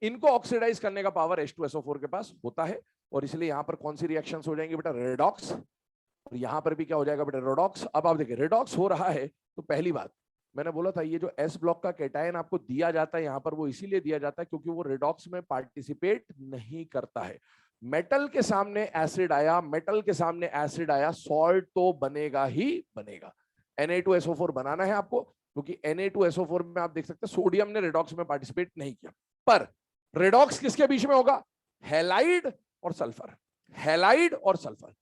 इनको ऑक्सीडाइज करने का पावर H2SO4 के पास होता है, और इसलिए यहां पर कौन सी रिएक्शंस हो जाएंगे बेटा? रेडॉक्स। और यहां पर भी क्या हो जाएगा बेटा? रेडॉक्स। अब आप देखिए, रेडॉक्स हो रहा है तो पहली बात मैंने बोला था, ये जो S ब्लॉक का कैटायन आपको दिया जाता है यहां पर, वो इसीलिए दिया जाता है क्योंकि वो रेडॉक्स में पार्टिसिपेट नहीं करता है। मेटल के सामने एसिड आया, मेटल के सामने एसिड आया, सॉल्ट तो बनेगा ही बनेगा। Na2SO4 बनाना है आपको, क्योंकि Na2SO4 में आप देख सकते हैं सोडियम ने रेडॉक्स में पार्टिसिपेट नहीं किया। पर रेडॉक्स किसके बीच में होगा? हैलाइड और सल्फर। हैलाइड और सल्फर।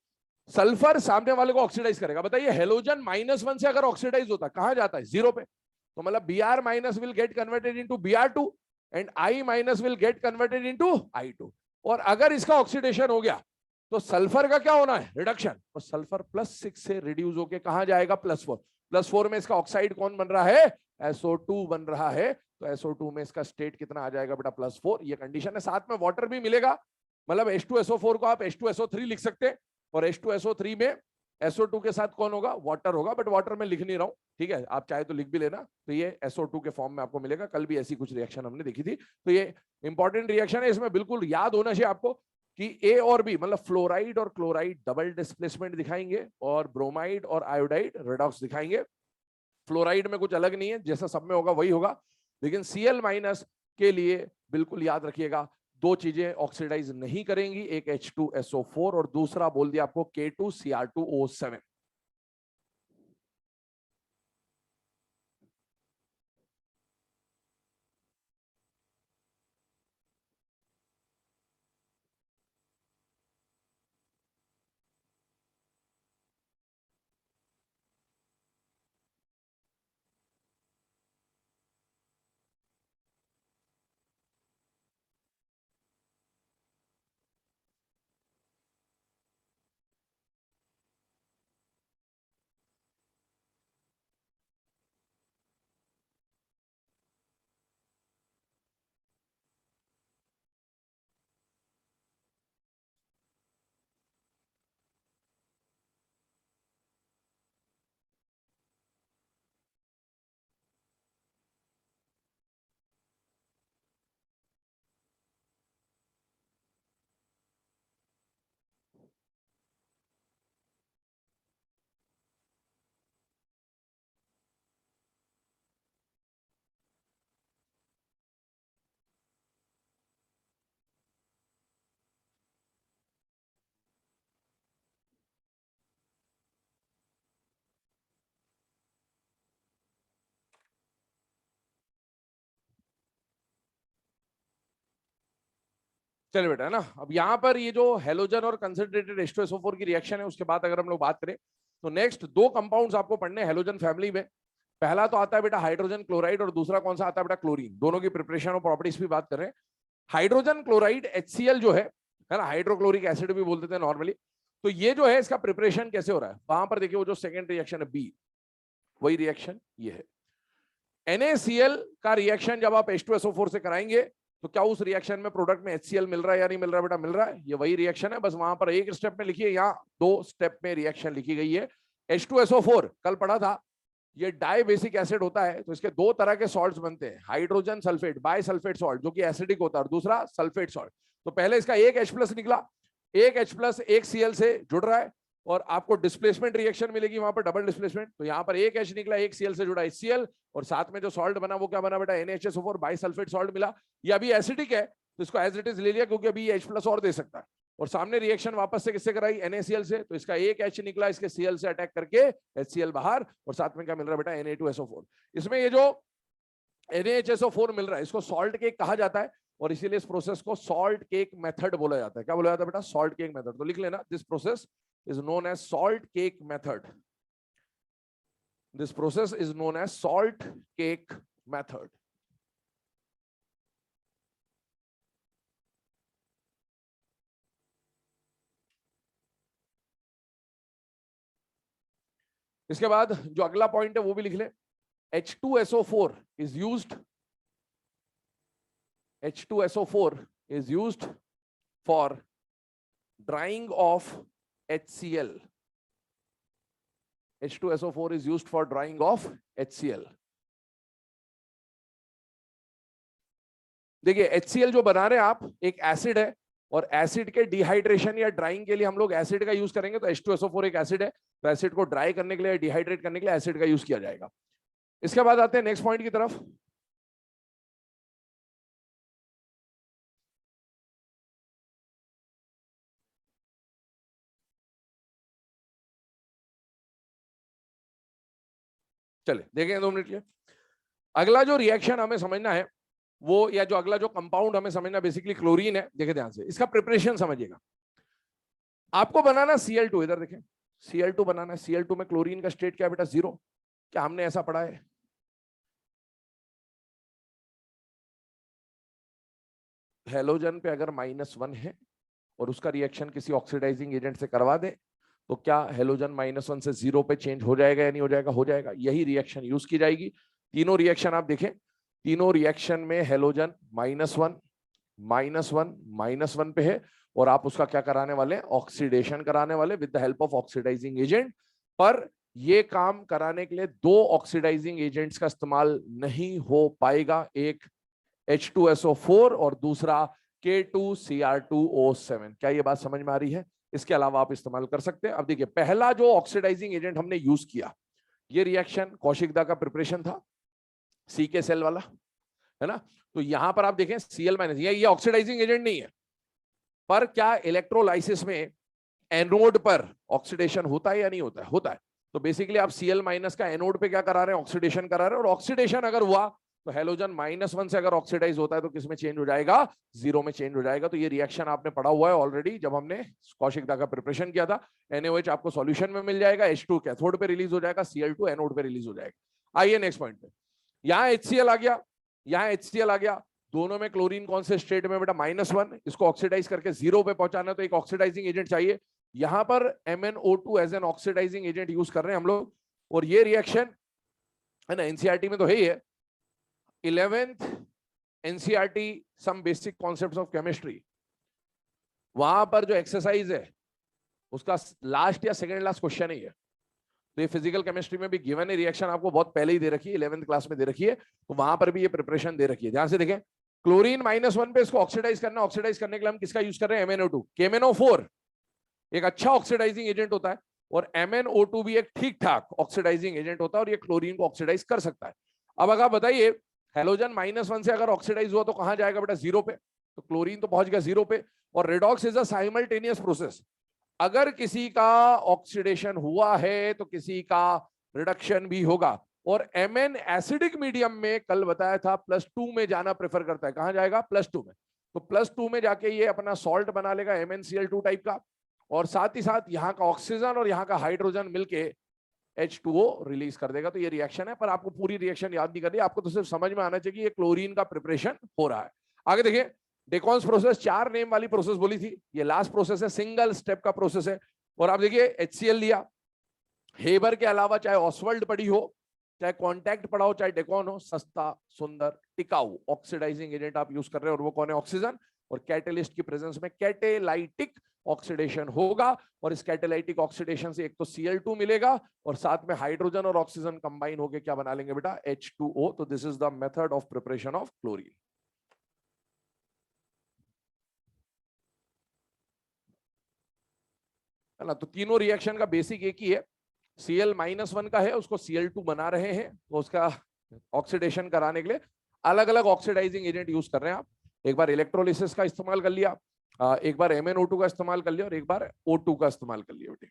सल्फर सामने वाले को ऑक्सीडाइज करेगा। बताइए, हेलोजन -1 से अगर ऑक्सीडाइज होता कहां जाता है? 0 पे। तो तो मतलब Br minus will get converted into Br2 and I minus will get converted into I2। और अगर इसका ऑक्सीडेशन हो गया तो सल्फर का क्या होना है, रिडक्शन, और सल्फर +6 से रिड्यूस होके कहां जाएगा, +4। +4 में इसका ऑक्साइड कौन बन रहा है, SO2 बन रहा है। तो SO2 में इसका स्टेट कितना आ जाएगा बेटा, +4। ये कंडीशन है। साथ में वाटर भी मिलेगा, मतलब H2SO4 को आप H2SO3 लिख सकते हैं, और H2SO3 में SO2 के साथ कौन होगा, वाटर होगा, बट वाटर में लिख नहीं रहा हूं, ठीक है, आप चाहे तो लिख भी लेना। तो ये SO2 के फॉर्म में आपको मिलेगा। कल भी ऐसी कुछ रिएक्शन हमने देखी थी। तो ये इंपॉर्टेंट रिएक्शन है, इसमें बिल्कुल याद होना चाहिए आपको कि A और B मतलब फ्लोराइड और क्लोराइड डबल डिस्प्लेसमेंट दिखाएंगे, और ब्रोमाइड और आयोडाइड रिडॉक्स दिखाएंगे। फ्लोराइड में कुछ अलग नहीं है, जैसा सब में होगा वही होगा, लेकिन Cl- के लिए बिल्कुल याद रखिएगा, दो चीजें ऑक्सीडाइज नहीं करेंगी, एक H2SO4 और दूसरा बोल दिया आपको K2Cr2O7। चलिए बेटा, है ना। अब यहाँ पर ये जो हेलोजन और कंसंट्रेटेड H2SO4 की रिएक्शन है, उसके बाद अगर हम लोग बात करें तो नेक्स्ट दो कंपाउंड्स आपको पढ़ने हेलोजन फैमिली में। पहला तो आता है बेटा हाइड्रोजन क्लोराइड, और दूसरा कौन सा आता है बेटा, क्लोरीन। दोनों की प्रिपरेशन और प्रॉपर्टीज भी बात कर रहे हैं। हाइड्रोजन क्लोराइड HCl जो है ना, हाइड्रोक्लोरिक एसिड भी बोलते थे नॉर्मली। तो ये जो है इसका प्रिपरेशन कैसे हो रहा है, वहां पर देखिए वो जो सेकंड रिएक्शन है बी, वही रिएक्शन ये है। NaCl का रिएक्शन जब आप H2SO4 से कराएंगे तो क्या उस रिएक्शन में प्रोडक्ट में HCl मिल रहा है या नहीं मिल रहा है बेटा, मिल रहा है। ये वही रिएक्शन है, बस वहां पर एक स्टेप में लिखिए, यहाँ दो स्टेप में रिएक्शन लिखी गई है। H2SO4 कल पढ़ा था, ये डाई बेसिक एसिड होता है, तो इसके दो तरह के सॉल्ट्स बनते हैं, hydrogen sulphate, bisulphate salt जो कि एसिडिक होता है, और दूसरा सल्फेट सॉल्ट। तो पहले इसका एक H+ निकला, एक H+ एक Cl से जुड़ रहा है, और आपको डिस्प्लेसमेंट रिएक्शन मिलेगी वहां पर, डबल डिस्प्लेसमेंट। तो यहाँ पर एक H निकला, एक Cl से जुड़ा HCl, और साथ में जो सॉल्ट बना वो क्या बना बेटा, NaHSO4 बाई सल्फेट सॉल्ट मिला। ये अभी एसिडिक है तो इसको एज इट इज ले लिया, क्योंकि अभी H+ और दे सकता है। और सामने रिएक्शन वापस से किससे कराई, NaCl से, तो इसका एक H निकला, इसके Cl से अटैक करके HCl बाहर, और साथ में क्या मिल रहा है बेटा, Na2SO4। इसमें ये जो NaHSO4 मिल रहा है इसको सॉल्ट केक कहा जाता है, और इसीलिए इस प्रोसेस को सॉल्ट केक मेथड बोला जाता है। क्या बोला जाता है बेटा, सॉल्ट केक मेथड। तो लिख लेना, this process is known as salt cake method. This process is known as salt cake method. इसके बाद जो अगला पॉइंट है वो भी लिख ले, H2SO4 is used, H2SO4 is used for drying of HCl. H2SO4 is used for drying of HCl. देखिए HCl जो बना रहे हैं आप, एक एसिड है, और एसिड के डिहाइड्रेशन या ड्राइंग के लिए हम लोग एसिड का यूज करेंगे। तो H2SO4 एक एसिड है, तो एसिड को ड्राई करने के लिए, डिहाइड्रेट करने के लिए एसिड का यूज किया जाएगा। इसके बाद आते हैं नेक्स्ट पॉइंट की तरफ। चले देखें 2 मिनट के। अगला जो रिएक्शन हमें समझना है वो, या जो अगला जो कंपाउंड हमें समझना, बेसिकली क्लोरीन है। देखे ध्यान से, इसका प्रिपरेशन समझिएगा। आपको बनाना Cl2, इधर देखें, Cl2 बनाना है। Cl2 में क्लोरीन का स्टेट क्या है बेटा, 0। क्या हमने ऐसा पढ़ा है, हेलोजन पे अगर -1 है और उसका रिएक्शन किसी ऑक्सीडाइजिंग एजेंट से करवा दे तो क्या हेलोजन -1 से 0 पे चेंज हो जाएगा या नहीं हो जाएगा? हो जाएगा। यही रिएक्शन यूज की जाएगी। तीनों रिएक्शन आप देखें, तीनों रिएक्शन में हेलोजन -1 -1 -1 पे है और आप उसका क्या कराने वाले हैं? ऑक्सीडेशन कराने वाले with the help of oxidising agent. पर ये काम कराने के लिए दो ऑक्सीडाइजिंग एजेंट्स का इस्तेमाल नहीं हो पाएगा, एक H2SO4 और दूसरा K2Cr2O7। क्या ये बात समझ में आ रही है? इसके अलावा आप इस्तेमाल कर सकते हैं। अब देखिए, पहला जो ऑक्सीडाइजिंग एजेंट हमने यूज किया, ये रिएक्शन कौशिकदा का प्रिपरेशन था, सी के सेल वाला, है ना? तो यहां पर आप देखें Cl- ये ऑक्सीडाइजिंग एजेंट नहीं है, पर क्या इलेक्ट्रोलाइसिस में एनोड पर ऑक्सीडेशन होता है या नहीं होता है? होता है। तो बेसिकली आप Cl- का एनोड पे क्या करा रहे हैं? ऑक्सीडेशन करा रहे हैं। और ऑक्सीडेशन अगर हुआ तो हेलोजन -1 से अगर ऑक्सीडाइज होता है तो किस में चेंज हो जाएगा? 0 में चेंज हो जाएगा। तो ये रिएक्शन आपने पढ़ा हुआ है ऑलरेडी जब हमने कौशिकदा का प्रिपरेशन किया था। NaOH आपको सॉल्यूशन में मिल जाएगा, H2 कैथोड पे रिलीज हो जाएगा, Cl2 एनोड पे रिलीज हो जाएगा। आइए नेक्स्ट पॉइंट पे। यहाँ HCl आ गया, यहाँ HCl आ गया। दोनों में क्लोरीन कौन से स्टेट में बेटा? -1। इसको ऑक्सीडाइज करके 0 पे पहुंचाना, तो एक ऑक्सीडाइजिंग एजेंट चाहिए। यहां पर MnO2 as an oxidising agent use कर रहे हैं हम लोग। और ये रिएक्शन है ना, एनसीईआरटी में तो है ही है। 11th NCERT some basic concepts of chemistry, वहां पर जो एक्सरसाइज है उसका लास्ट या सेकंड लास्ट क्वेश्चन ही है। तो ये फिजिकल केमिस्ट्री में भी गिवन है, रिएक्शन आपको बहुत पहले ही दे रखी है, 11th क्लास में दे रखी है। तो वहां पर भी ये प्रिपरेशन दे रखी है, ध्यान से देखें। क्लोरीन -1 पे इसको ऑक्सीडाइज करना, ऑक्सीडाइज करने के लिए हम किसका यूज कर रहे हैं? MnO2। KMnO4 एक अच्छा ऑक्सीडाइजिंग एजेंट होता है और MnO2 भी एक ठीक ठाक ऑक्सीडाइजिंग एजेंट होता है और ये क्लोरीन को ऑक्सीडाइज कर सकता है। अब अगर बताइए, हेलोजन -1 से अगर ऑक्सीडाइज हुआ तो कहां जाएगा बेटा? 0 पे। तो क्लोरीन तो पहुंच गया 0 पे। और redox is a simultaneous process. अगर किसी का ऑक्सीडेशन हुआ है तो किसी का रिडक्शन भी होगा। और Mn एसिडिक मीडियम में कल बताया था +2 में जाना प्रेफर करता है। कहां जाएगा? +2 में। तो +2 में जाके ये अपना सॉल्ट बना लेगा, MnCl2 टाइप का। और साथ ही साथ यहाँ का ऑक्सीजन और यहाँ का हाइड्रोजन मिलके H2O रिलीज कर देगा। तो ये रिएक्शन है, पर आपको पूरी रिएक्शन याद नहीं करनी, आपको तो सिर्फ समझ में आना चाहिए कि ये क्लोरीन का प्रिपरेशन हो रहा है। आगे देखिए, डेकॉन्स प्रोसेस 4 नेम वाली प्रोसेस बोली थी, ये लास्ट प्रोसेस है, सिंगल स्टेप का प्रोसेस है। और आप देखिए HCl लिया, हेबर के अलावा चाहे ऑसवर्ल्ड पड़ी हो, चाहे कॉन्टैक्ट पड़ा हो, चाहे डेकॉन हो, सस्ता, सुंदर, टिकाऊ ऑक्सीडाइजिंग एजेंट आप यूज कर रहे हैं। और वो कौन है? ऑक्सीजन। और कैटेलिस्ट की प्रेजेंस में कैटेलाइटिक ऑक्सीडेशन होगा। और इस कैटेलाइटिक ऑक्सीडेशन से एक तो Cl2 मिलेगा और साथ में हाइड्रोजन और ऑक्सीजन कंबाइन होकर क्या बना लेंगे बेटा? H2O। तो this is the method of preparation of chlorine. है ना? तो तीनों रिएक्शन का बेसिक एक ही है। Cl-1 का है, उसको Cl2 बना रहे हैं, तो उसका ऑक्सीडेशन कराने के लिए अलग अलग ऑक्सीडाइजिंग एजेंट यूज कर रहे हैं आप। एक बार इलेक्ट्रोलिसिस का इस्तेमाल कर लिया, एक बार MnO2 का इस्तेमाल कर लिया और एक बार O2 का इस्तेमाल कर लिया बेटे।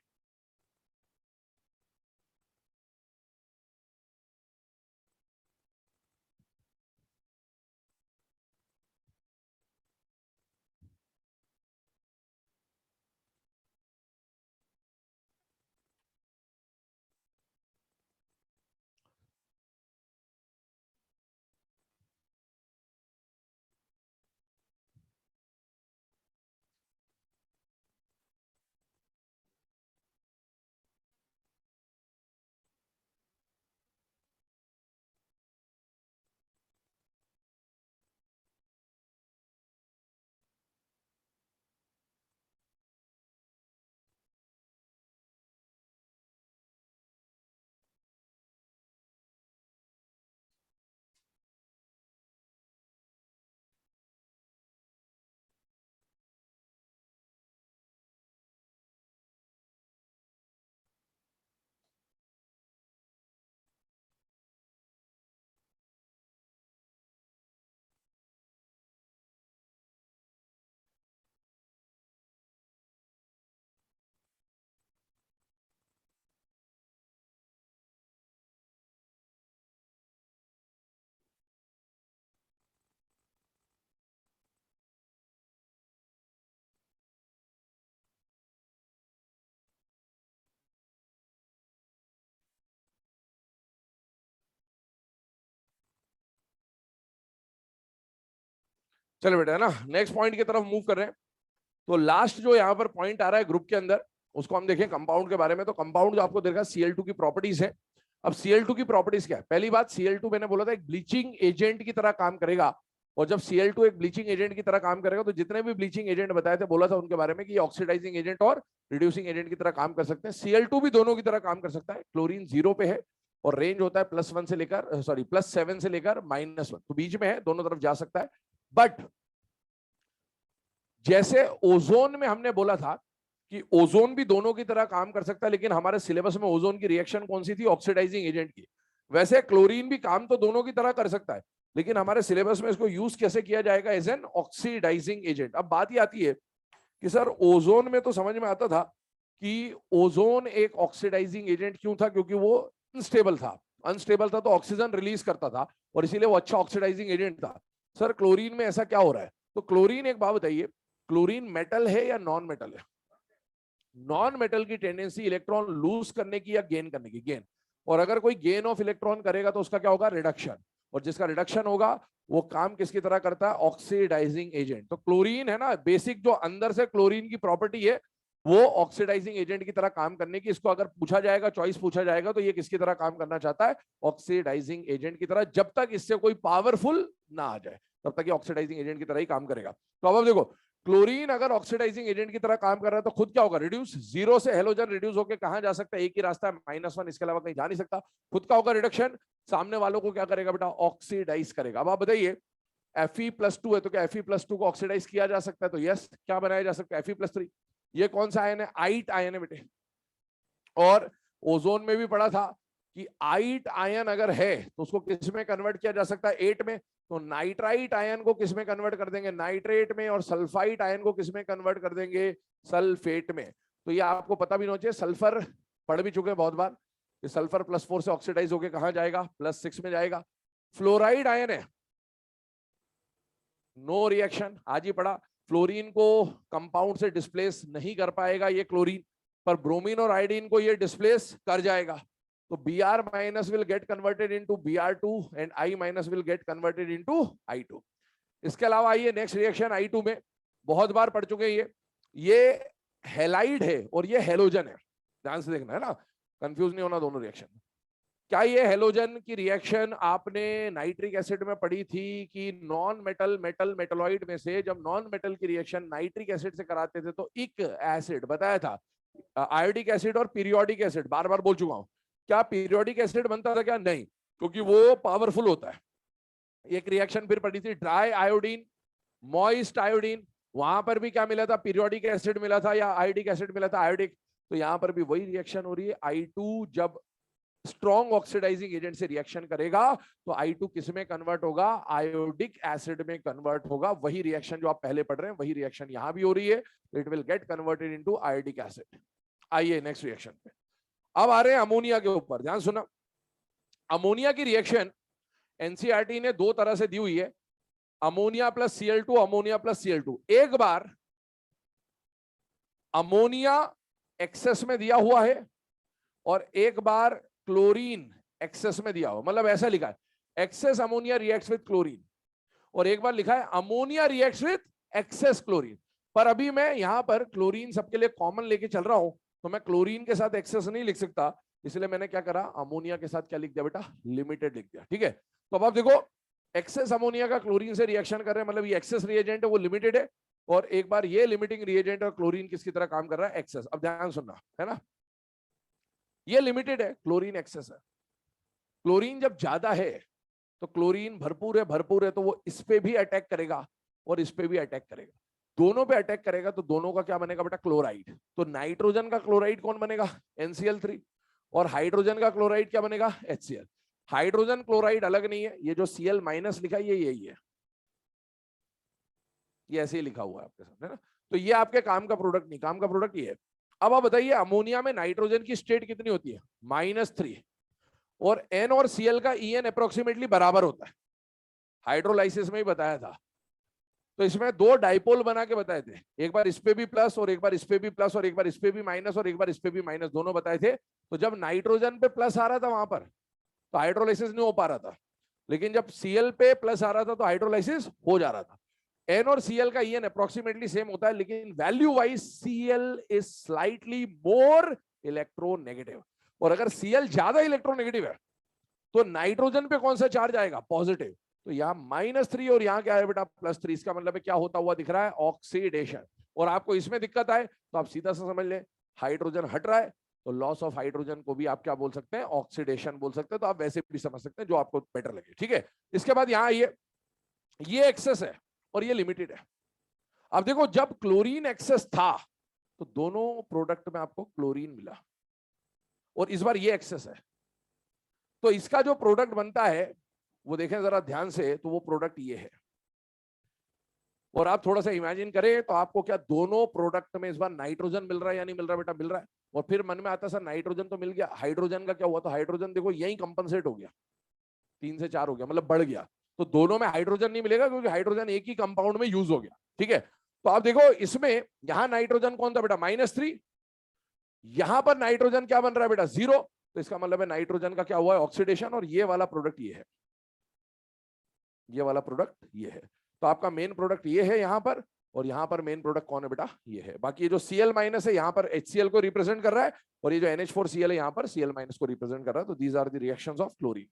चलो बेटा, है ना, नेक्स्ट पॉइंट की तरफ मूव कर रहे हैं। तो लास्ट जो यहाँ पर पॉइंट आ रहा है ग्रुप के अंदर, उसको हम देखें कंपाउंड के बारे में। तो कंपाउंड जो आपको देखा Cl2 की प्रॉपर्टीज है। अब Cl2 की प्रॉपर्टीज क्या है? पहली बात, Cl2 मैंने बोला था एक ब्लीचिंग एजेंट की तरह काम करेगा। और जब Cl2 एक ब्लीचिंग एजेंट की तरह काम करेगा, तो जितने भी ब्लीचिंग एजेंट बताए थे, बोला था उनके बारे में कि ये ऑक्सीडाइजिंग एजेंट और रिड्यूसिंग एजेंट की तरह काम कर सकते हैं। Cl2 भी दोनों की तरह काम कर सकता है। क्लोरीन 0 पे है और रेंज होता है +1 से लेकर +7 से लेकर -1, तो बीच में है, दोनों तरफ जा सकता है। बट जैसे ओजोन में हमने बोला था कि ओजोन भी दोनों की तरह काम कर सकता है, लेकिन हमारे सिलेबस में ओजोन की रिएक्शन कौन सी थी? ऑक्सीडाइजिंग एजेंट की। वैसे क्लोरीन भी काम तो दोनों की तरह कर सकता है, लेकिन हमारे सिलेबस में इसको यूज कैसे किया जाएगा? As an oxidising agent. अब बात ये आती है कि सर ओजोन में तो समझ में आता था कि ओजोन एक ऑक्सीडाइजिंग एजेंट क्यों था? क्योंकि वो अनस्टेबल था। अनस्टेबल था तो ऑक्सीजन रिलीज करता था और इसीलिए वो अच्छा ऑक्सीडाइजिंग एजेंट था। सर क्लोरीन में ऐसा क्या हो रहा है? तो क्लोरीन, एक बात बताइए, क्लोरीन मेटल है या नॉन मेटल है? नॉन मेटल की टेंडेंसी इलेक्ट्रॉन लूज करने की या गेन करने की? गेन। और अगर कोई गेन ऑफ इलेक्ट्रॉन करेगा तो उसका क्या होगा? रिडक्शन। और जिसका रिडक्शन होगा वो काम किसकी तरह करता है? Oxidising agent. तो क्लोरीन है ना, बेसिक जो अंदर से क्लोरीन की प्रॉपर्टी है वो ऑक्सीडाइजिंग एजेंट की तरह काम करने की। इसको अगर पूछा जाएगा, चॉइस पूछा जाएगा, तो ये किसकी तरह काम करना चाहता है? ऑक्सीडाइजिंग एजेंट की तरह। जब तक इससे कोई पावरफुल ना आ जाए तब तक ये ऑक्सीडाइजिंग एजेंट की तरह ही काम करेगा। तो अब देखो, क्लोरीन अगर ऑक्सीडाइजिंग एजेंट की तरह काम कर रहा है तो खुद क्या होगा? रिड्यूस। 0 से हेलोजन रिड्यूस होकर कहां जा सकता है? एक ही रास्ता है, -1, इसके अलावा कहीं जा नहीं सकता। खुद का होगा रिडक्शन, सामने वालों को क्या करेगा बेटा? ऑक्सीडाइज करेगा। अब आप बताइए, Fe+2 है तो क्या Fe+2 को ऑक्सीडाइज किया जा सकता है? तो यस। क्या बनाया जा सकता है? Fe+3। ये कौन सा आयन है? आइट आयन है बेटे। और ओजोन में भी पढ़ा था कि आइट आयन अगर है तो उसको किस में कन्वर्ट किया जा सकता है? 8 में। तो नाइट्राइट आयन को किस में कन्वर्ट कर देंगे? नाइट्रेट में। और सल्फाइट आयन को किस में कन्वर्ट कर देंगे? सल्फेट में। तो ये आपको पता भी नहीं चाहिए। सल्फर पढ़ भी चुके बहुत बार। सल्फर +4 से ऑक्सीडाइज होकर कहां जाएगा? +6 में जाएगा। फ्लोराइड आयन है, नो रिएक्शन, आज ही पढ़ा। फ्लोरीन को कंपाउंड से डिस्प्लेस नहीं कर पाएगा ये क्लोरीन, पर ब्रोमीन और आयोडीन को ये डिस्प्लेस कर जाएगा। तो Br- will get converted into Br2 and I- will get converted into I2। इसके अलावा आइए नेक्स्ट रिएक्शन I2 में, बहुत बार पढ़ चुके हैं ये हेलाइड है और ये हेलोजन है। ध्यान से देखना है ना, कंफ्यूज नहीं होना दोनों रिएक्शन। क्या ये हेलोजन की रिएक्शन आपने नाइट्रिक एसिड में पढ़ी थी कि नॉन मेटल मेटल मेटलॉइड में से जब नॉन मेटल की रिएक्शन नाइट्रिक एसिड से कराते थे तो एक एसिड बताया था, आयोडिक एसिड और पीरियोडिक एसिड, बार बार बोल चुका हूं। क्या पीरियोडिक एसिड बनता था क्या? नहीं, क्योंकि वो पावरफुल होता है। एक रिएक्शन फिर पढ़ी थी ड्राई आयोडीन, मॉइस्ट आयोडीन, वहां पर भी क्या मिला था? पीरियोडिक एसिड मिला था या आयोडिक एसिड मिला था? आयोडिक। तो यहां पर भी वही रिएक्शन हो रही है। I2 जब स्ट्रॉन्ग ऑक्सीडाइजिंग एजेंट से रिएक्शन करेगा तो I2 किस में कन्वर्ट होगा? आयोडिक एसिड में कन्वर्ट होगा। वही रिएक्शन जो आप पहले पढ़ रहे हैं वही रिएक्शन यहां भी हो रही है। It will get converted into iodic acid. आइए नेक्स्ट रिएक्शन पे। अब आ रहे हैं अमोनिया के ऊपर, ध्यान सुना। अमोनिया की रिएक्शन एनसीईआरटी ने दो तरह से दी हुई है, ammonia plus Cl2, ammonia plus Cl2। एक बार अमोनिया एक्सेस में दिया हुआ है और एक बार क्लोरीन एक्सेस में दिया हुआ। मतलब ऐसा लिखा है, excess ammonia reacts with chlorine, और एक बार लिखा है ammonia reacts with excess chlorine. पर अभी मैं यहां पर क्लोरीन सबके लिए कॉमन लेके चल रहा हूं, तो मैं क्लोरीन के साथ एक्सेस नहीं लिख सकता, इसलिए मैंने क्या करा? अमोनिया के साथ क्या लिख दिया बेटा? लिमिटेड लिख दिया। ठीक है, तो अब आप देखो, एक्सेस अमोनिया का क्लोरीन से रिएक्शन कर रहे हैं, मतलब ये एक्सेस रिएजेंट है वो लिमिटेड है, और एक बार ये लिमिटिंग रिएजेंट और क्लोरीन किसकी तरह काम कर रहा है? एक्सेस। अब ध्यान सुनना है ना, ये लिमिटेड है, क्लोरीन एक्सेस है। क्लोरीन जब ज्यादा है तो क्लोरीन भरपूर है तो वो इस पे भी अटैक करेगा और इस पे भी अटैक करेगा, दोनों पे अटैक करेगा, तो दोनों का क्या बनेगा बेटा? क्लोराइड। तो नाइट्रोजन का क्लोराइड कौन बनेगा? NCl3। और हाइड्रोजन का क्लोराइड क्या बनेगा? HCl। हाइड्रोजन क्लोराइड अलग नहीं है, ये जो Cl- लिखा है ये यही है, ये ऐसे ही लिखा हुआ है आपके सामने ना। तो ये आपके काम का प्रोडक्ट नहीं, काम का प्रोडक्ट ये है। अब आप बताइए, अमोनिया में नाइट्रोजन की स्टेट कितनी होती है? -3, और N और Cl का En अप्रोक्सीमेटली बराबर होता है, हाइड्रोलाइसिस में ही बताया था। तो इसमें दो डाइपोल बना के बताए थे, एक बार इस पे भी प्लस और एक बार इस पे भी प्लस, और एक बार इस पे भी माइनस और एक बार इस पे भी माइनस, दोनों बताए थे। तो जब नाइट्रोजन पे प्लस आ रहा था वहां पर तो हाइड्रोलाइसिस नहीं हो पा रहा था, लेकिन जब Cl पे प्लस आ रहा था तो हाइड्रोलाइसिस हो जा रहा था। एन और सीएल का ईएन अप्रोक्सीमेटली सेम होता है, लेकिन value wise CL is slightly more electronegative. और अगर सीएल ज्यादा इलेक्ट्रोनेगेटिव है तो नाइट्रोजन पे कौन सा चार्ज आएगा? पॉजिटिव। तो यहाँ -3 और यहाँ क्या है बेटा? +3। इसका मतलब है क्या होता हुआ दिख रहा है? ऑक्सीडेशन। और आपको इसमें दिक्कत आए तो आप सीधा सा समझ लें, हाइड्रोजन हट रहा है तो लॉस ऑफ हाइड्रोजन को भी आप क्या बोल सकते हैं? ऑक्सीडेशन बोल सकते हैं। तो आप वैसे भी समझ सकते हैं, जो आपको बेटर लगे। ठीक है, इसके बाद यहाँ ये एक्सेस है और ये लिमिटेड है। अब देखो, जब क्लोरीन एक्सेस था तो दोनों प्रोडक्ट में आपको क्लोरीन मिला, और इस बार ये एक्सेस है। तो इसका जो प्रोडक्ट बनता है वो देखें जरा ध्यान से, तो वो प्रोडक्ट ये है। और आप थोड़ा सा इमेजिन करें तो आपको क्या दोनों प्रोडक्ट में इस बार नाइट्रोजन मिल रहा है या नहीं मिल रहा? बेटा मिल रहा है। और फिर मन में आता है सर नाइट्रोजन तो मिल गया, हाइड्रोजन का क्या हुआ? तो हाइड्रोजन देखो यही कंपनसेट हो गया, 3 से 4 हो गया, मतलब बढ़ गया। तो दोनों में हाइड्रोजन नहीं मिलेगा क्योंकि हाइड्रोजन एक ही कंपाउंड में यूज हो गया। ठीक है, तो आप देखो इसमें यहां नाइट्रोजन कौन था बेटा? -3। यहां पर नाइट्रोजन क्या बन रहा है बेटा? 0। तो इसका मतलब है नाइट्रोजन का क्या हुआ है? ऑक्सीडेशन। और ये वाला प्रोडक्ट ये है, ये वाला प्रोडक्ट ये है। तो आपका मेन प्रोडक्ट ये है यहाँ पर, और यहाँ पर मेन प्रोडक्ट कौन है बेटा? ये है। बाकी ये जो Cl- है यहाँ पर HCl को रिप्रेजेंट कर रहा है, और ये जो NH4Cl है यहाँ पर Cl- को रिप्रेजेंट कर रहा है। तो these are the reactions of chlorine.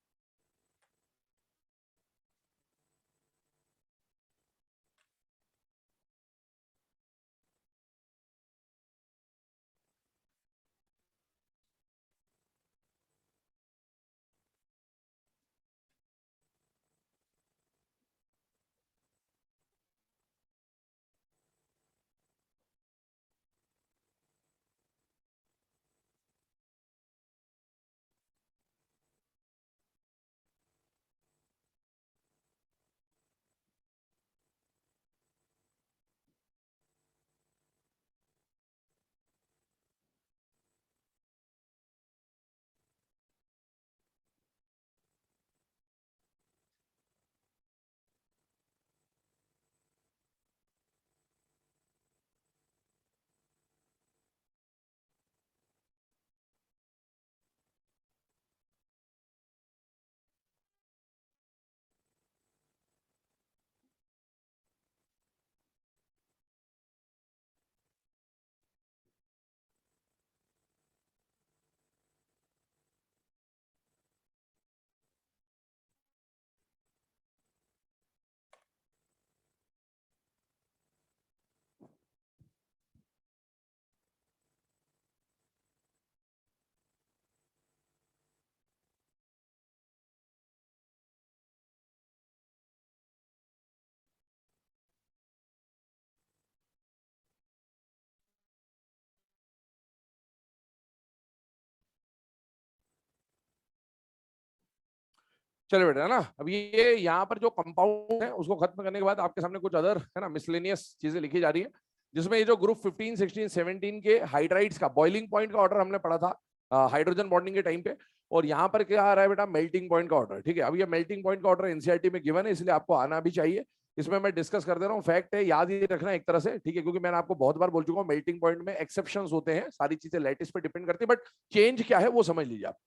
चलो बेटा, है ना। अब ये यहाँ पर जो कंपाउंड है उसको खत्म करने के बाद आपके सामने कुछ अदर है ना मिसलेनियस चीजें लिखी जा रही है, जिसमें ये जो ग्रुप 15, 16, 17 के हाइड्राइड्स का बॉइलिंग पॉइंट का ऑर्डर हमने पढ़ा था हाइड्रोजन बॉन्डिंग के टाइम पे। और यहाँ पर क्या आ रहा है बेटा? मेल्टिंग पॉइंट का ऑर्डर। ठीक है, अब ये मेल्टिंग पॉइंट का ऑर्डर एनसीईआरटी में गिवन है, इसलिए आपको आना भी चाहिए। इसमें मैं डिस्कस कर दे रहा हूँ, फैक्ट है, याद ही रखना एक तरह से। ठीक है, क्योंकि मैंने आपको बहुत बार बोल चुका हूँ मेल्टिंग पॉइंट में एक्सेप्शंस होते हैं, सारी चीजें लैटिस पे डिपेंड करती है, बट चेंज क्या है वो समझ लीजिए आप।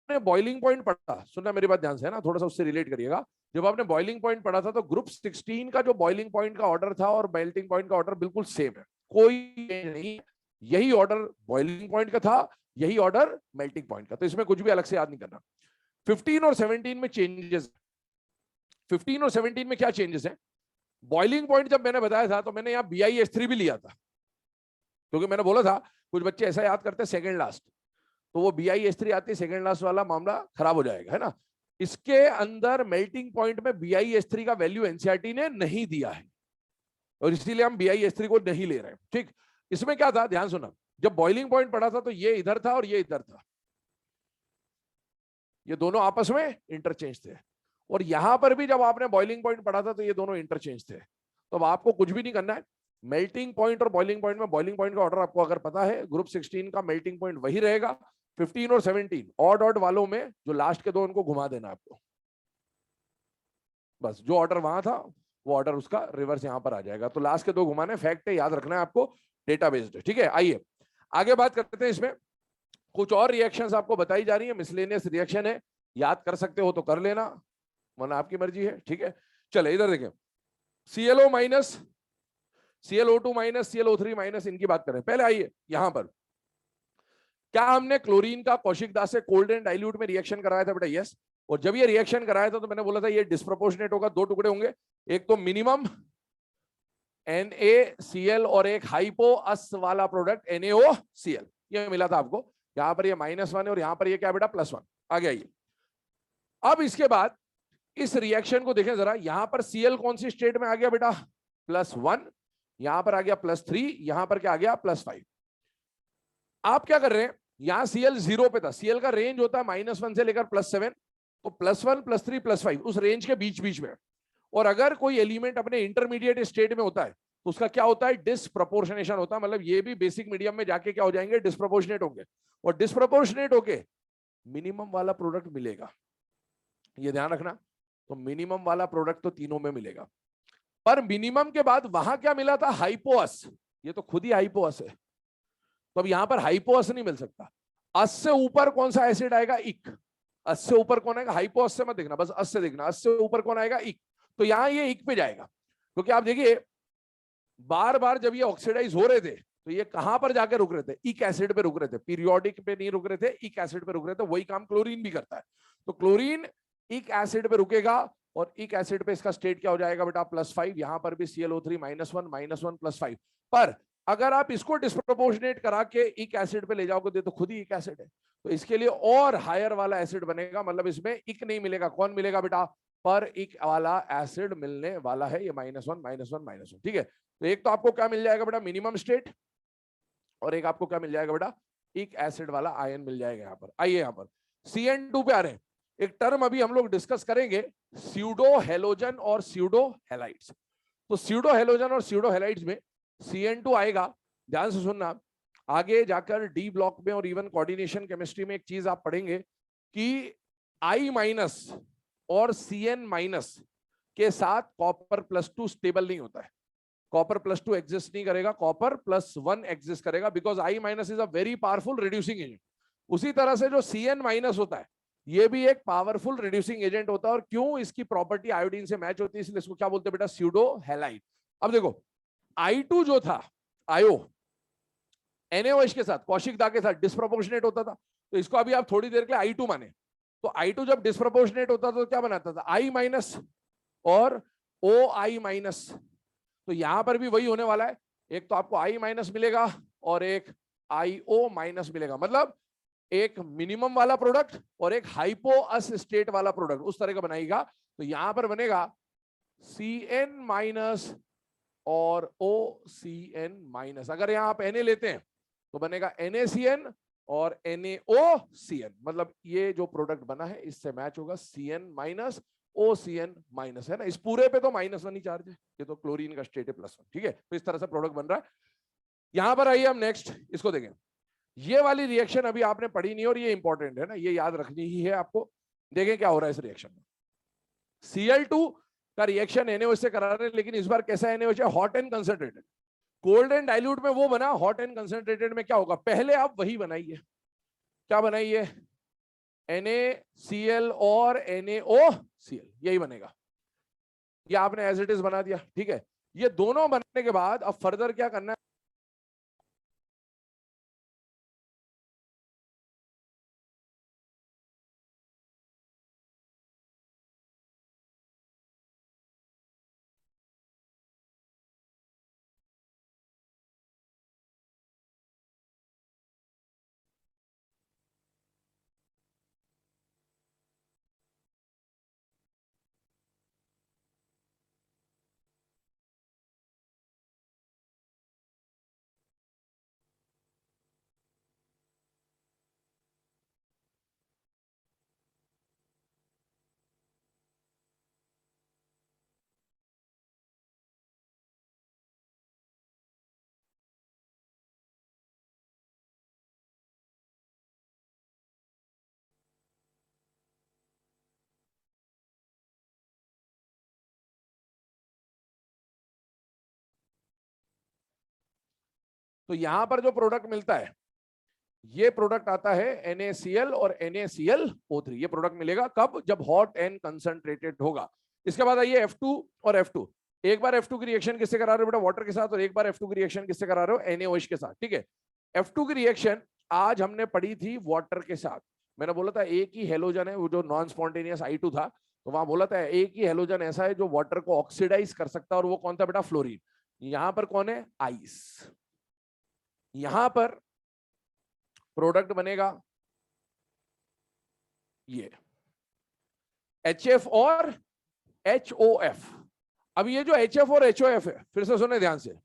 बॉइलिंग पॉइंट पढ़ा, सुनना मेरी बात ध्यान से, है ना, थोड़ा सा उससे रिलेट करिएगा। जब आपने बॉइलिंग पॉइंट पढ़ा था तो ग्रुप 16 का जो बॉइलिंग पॉइंट का ऑर्डर था और मेल्टिंग पॉइंट का ऑर्डर बिल्कुल सेम है, कोई नहीं। यही ऑर्डर बॉइलिंग पॉइंट का था, यही ऑर्डर मेल्टिंग पॉइंट का, तो इसमें कुछ भी अलग से याद नहीं करना। 15 और 17 में चेंजेस, 15 और 17 में क्या चेंजेस है? बॉइलिंग पॉइंट जब मैंने बताया था तो मैंने यहाँ BiS3 भी लिया था, क्योंकि मैंने बोला था कुछ बच्चे ऐसा याद करते हैं सेकंड लास्ट, तो वो BiS3 आती है, सेकंड लास्ट वाला मामला खराब हो जाएगा, है ना। इसके अंदर मेल्टिंग पॉइंट में BiS3 का वैल्यू एनसीईआरटी ने नहीं दिया है, और इसीलिए हम BiS3 को नहीं ले रहे हैं। ठीक, इसमें क्या था ध्यान सुना, जब बॉइलिंग पॉइंट पड़ा था तो ये इधर था और ये इधर था, ये दोनों आपस में इंटरचेंज थे। और यहां पर भी जब आपने बॉइलिंग पॉइंट पढ़ा था तो ये दोनों इंटरचेंज थे। तो अब आपको कुछ भी नहीं करना है, मेल्टिंग पॉइंट और बॉइलिंग पॉइंट में बॉइलिंग पॉइंट का ऑर्डर आपको अगर पता है, ग्रुप 16 का मेल्टिंग पॉइंट वही रहेगा। 15 और 17 ऑड ऑड वालों में जो लास्ट के दो उनको घुमा देना आपको, बस जो ऑर्डर वहां था वो ऑर्डर उसका रिवर्स यहां पर आ जाएगा। तो लास्ट के दो घुमाने, फैक्ट है, याद रखना है आपको, डेटा बेस्ड है। ठीक है, आइए आगे बात करते हैं। इसमें कुछ और रिएक्शंस आपको बताई जा रही है, मिसलेनियस रिएक्शन है, याद कर सकते हो तो कर लेना, वरना आपकी मर्जी है। ठीक है, चले इधर देखें, ClO minus ClO2 minus ClO3 minus, इनकी बात करें। पहले आइए यहां पर, क्या हमने क्लोरीन का कौशिक दास से कोल्ड एंड डाइल्यूट में रिएक्शन कराया था बेटा? यस। और जब ये रिएक्शन कराया था तो मैंने बोला था ये डिस्प्रोपोर्शनेट होगा, दो टुकड़े होंगे, एक तो मिनिमम NaCl और एक हाइपो अस वाला प्रोडक्ट NaOCl, ये मिला था आपको। यहां पर ये -1 है और यहां पर ये क्या बेटा +1 आ गया ये। अब इसके बाद इस रिएक्शन को देखें जरा, यहां पर Cl कौन सी स्टेट में आ गया बेटा? +1, यहां पर आ गया +3, यहां पर क्या आ गया +5। आप क्या कर रहे हैं, यहां Cl 0 पे था, Cl का रेंज होता है -1 से लेकर +7, तो +1 +3 +5 उस रेंज के बीच बीच में। और अगर कोई एलिमेंट अपने इंटरमीडिएट स्टेट में होता है तो उसका क्या होता है? डिस्प्रपोर्शनेशन होता है, मतलब ये भी बेसिक मीडियम में जाके क्या हो जाएंगे? डिस्प्रपोर्शनेट होंगे। और डिस्प्रपोर्शनेट होके मिनिमम वाला प्रोडक्ट मिलेगा, ये ध्यान रखना। तो मिनिमम वाला प्रोडक्ट तो तीनों में मिलेगा, पर मिनिमम के बाद वहां क्या मिला था? हाइपोअस, ये तो खुद ही हाइपोअस है, तो अब यहां पर हाइपोअस नहीं मिल सकता। अस से ऊपर कौन सा एसिड आएगा? इक। अस से ऊपर कौन आएगा? हाइपोअस से मत देखना, बस अस से देखना। अस से ऊपर कौन आएगा? इक। तो यहां ये इक पे जाएगा, क्योंकि आप देखिए बार बार जब ये ऑक्सीडाइज हो रहे थे तो ये कहां पर जाकर रुक रहे थे? इक एसिड पे रुक रहे थे, पीरियोडिक पे नहीं रुक रहे थे, इक एसिड पे रुक रहे थे। वही काम क्लोरीन भी करता है। तो क्लोरीन इक एसिड पे रुकेगा और इक एसिड पे इसका स्टेट क्या हो जाएगा बेटा? +5। यहां पर भी ClO3 -1 +5। पर अगर आप इसको डिस्प्रोपोर्शनेट करा के इक एसिड पे ले जाओगे तो खुद ही इक एसिड है, तो इसके लिए और हायर वाला एसिड बनेगा, मतलब इसमें इक नहीं मिलेगा। कौन मिलेगा बेटा? पर इक वाला एसिड मिलने वाला है, ये -1 -1 ठीक है। तो एक तो आपको क्या मिल जाएगा बेटा? मिनिमम स्टेट, और एक आपको क्या मिल जाएगा बेटा? इक एसिड वाला आयन मिल जाएगा। यहां पर आइए, यहां पर CN2 पे आ रहे हैं। एक टर्म अभी हम लोग डिस्कस करेंगे, स्यूडो हेलोजन और स्यूडो हेलाइड्स। तो स्यूडो हेलोजन और स्यूडो हेलाइड्स में CN2 आएगा। ध्यान से सुनना, आगे जाकर डी ब्लॉक में और इवन कोऑर्डिनेशन केमिस्ट्री में एक चीज आप पढ़ेंगे कि I- और CN- के साथ कॉपर +2 स्टेबल नहीं होता है। कॉपर +2 एग्जिस्ट नहीं करेगा, कॉपर +1 एग्जिस्ट करेगा, because I- is a very powerful reducing agent. उसी तरह से जो CN- होता है, ये भी एक पावरफुल रिड्यूसिंग एजेंट होता है। और क्यों? इसकी प्रॉपर्टी आयोडीन से मैच होती है, इसलिए इसको क्या बोलते हैं बेटा? Pseudo halide. अब देखो I2 जो था, आयो NaOH के साथ, कौशिक दा के साथ डिस्प्रोपोर्शनेट होता था, तो इसको अभी आप थोड़ी देर के लिए I2 माने। तो I2 जब डिस्प्रोपोर्शनेट होता था तो क्या बनाता था? I- और OI-। तो यहां पर भी वही होने वाला है, एक तो आपको I- मिलेगा और एक IO- मिलेगा, मतलब एक मिनिमम वाला प्रोडक्ट और एक हाइपो अस स्टेट वाला प्रोडक्ट, उस तरह का बनाएगा। तो यहां पर बनेगा CN- और OCN-। अगर यहां आप Na लेते हैं तो बनेगा NaCN और NaOCN, मतलब ये जो प्रोडक्ट बना है इससे मैच होगा CN- OCN-, है ना। इस पूरे पे तो -1 ही चार्ज है, ये तो क्लोरीन का स्टेट है +1, ठीक है। तो इस तरह से प्रोडक्ट बन रहा है। यहां पर आइए हम नेक्स्ट इसको देखें। ये वाली रिएक्शन अभी आपने पढ़ी नहीं और ये इंपॉर्टेंट है ना, ये याद रखनी ही है आपको। देखें क्या हो रहा है इस रिएक्शन में। Cl2 का रिएक्शन NaOH से करा रहे हैं, लेकिन इस बार कैसा NaOH है? Hot and concentrated. Cold and dilute में वो बना, हॉट एंड कंसंट्रेटेड में क्या होगा? पहले आप वही बनाइए, क्या बनाइए? NaCl और NaOCl, यही बनेगा। ये आपने एज इट इज बना दिया, ठीक है। ये दोनों बनने के बाद अब फर्दर क्या करना है? तो यहां पर जो प्रोडक्ट मिलता है, ये प्रोडक्ट आता है NaCl और NaClO3। ये प्रोडक्ट मिलेगा कब? जब हॉट एंड कंसंट्रेटेड होगा। इसके बाद आइए F2 और F2। एक बार F2 की रिएक्शन किससे करा रहे हो बेटा, वाटर के साथ, और एक बार F2 की रिएक्शन किससे करा रहे हो, NaOH के साथ, ठीक है। F2 की रिएक्शन आज हमने पढ़ी थी वाटर के साथ। मैंने बोला था एक ही हेलोजन है वो जो नॉन स्पॉन्टेनियस I2 था, तो वहां बोला था एक ही हेलोजन ऐसा है जो वाटर को ऑक्सीडाइज कर सकता है, और वो कौन था बेटा, फ्लोरीन। यहां पर कौन है, आइस। यहां पर प्रोडक्ट बनेगा ये HF और HOF। अब ये जो HF और HOF है, फिर से सुने ध्यान से,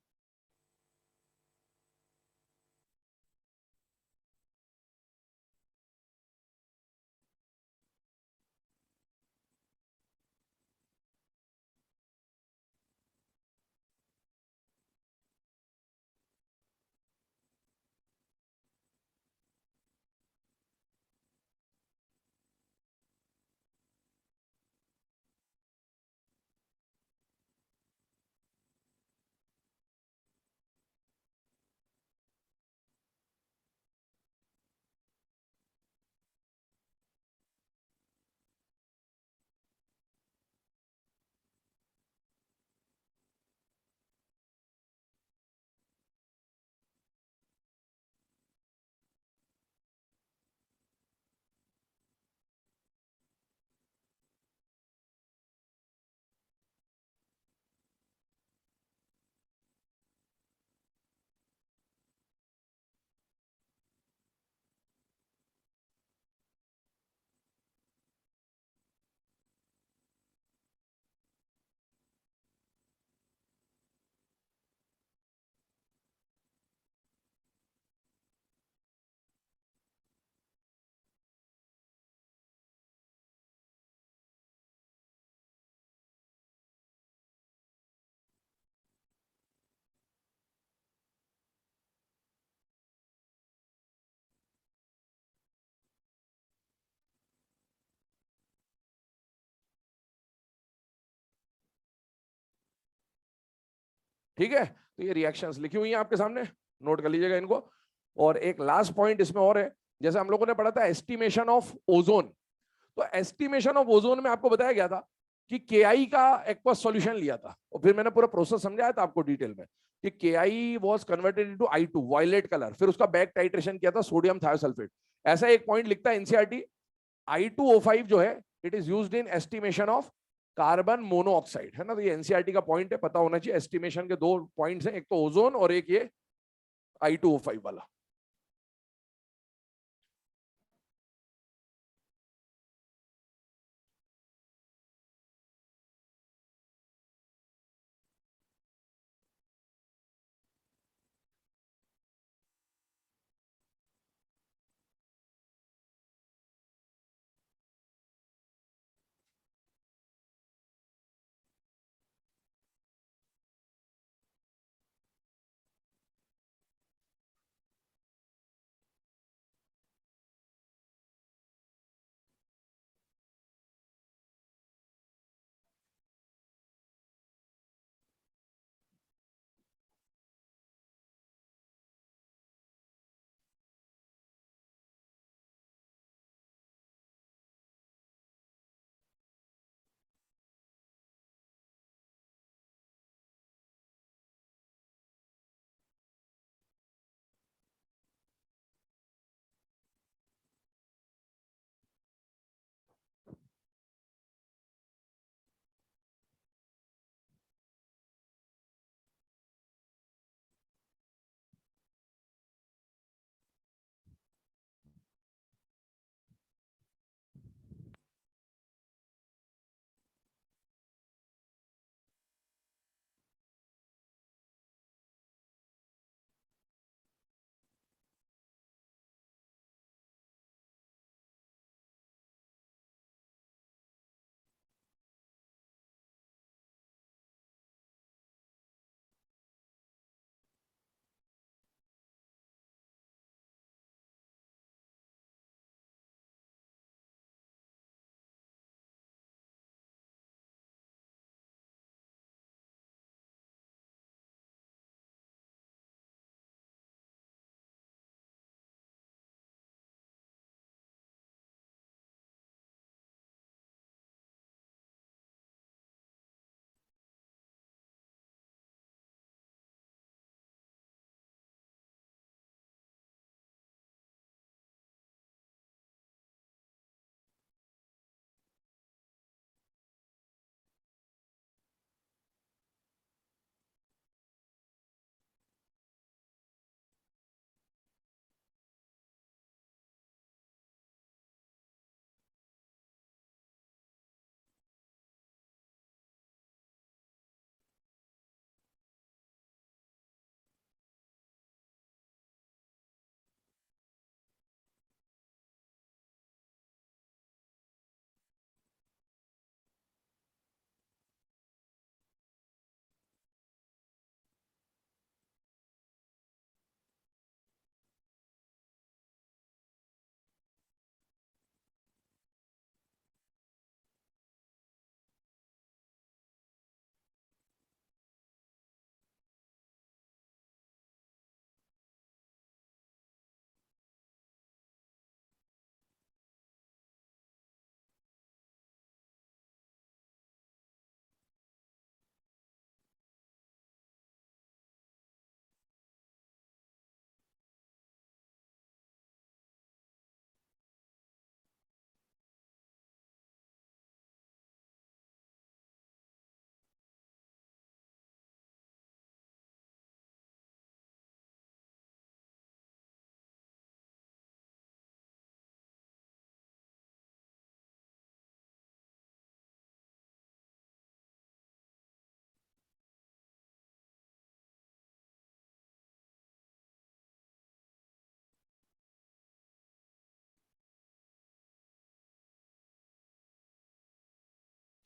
ठीक है। तो ये रिएक्शंस लिखी हुई हैं आपके सामने, नोट कर लीजिएगा इनको। और एक लास्ट पॉइंट इसमें और है, जैसे हम लोगों ने पढ़ा था एस्टिमेशन ऑफ ओजोन, तो एस्टिमेशन ऑफ ओजोन में आपको बताया गया था कि केआई का एक्वस सॉल्यूशन लिया था, और फिर मैंने पूरा प्रोसेस समझाया था आपको डिटेल में कि KI was converted into I2 violet colour, फिर उसका बैक टाइट्रेशन किया था सोडियम थायोसल्फेट। ऐसा एक पॉइंट लिखता है एनसीईआरटी, I2O5 जो है it is used in estimation of carbon monoxide, है ना। तो ये एनसीईआरटी का पॉइंट है, पता होना चाहिए। एस्टिमेशन के दो पॉइंट्स हैं, एक तो ओजोन और एक ये I2O5 वाला।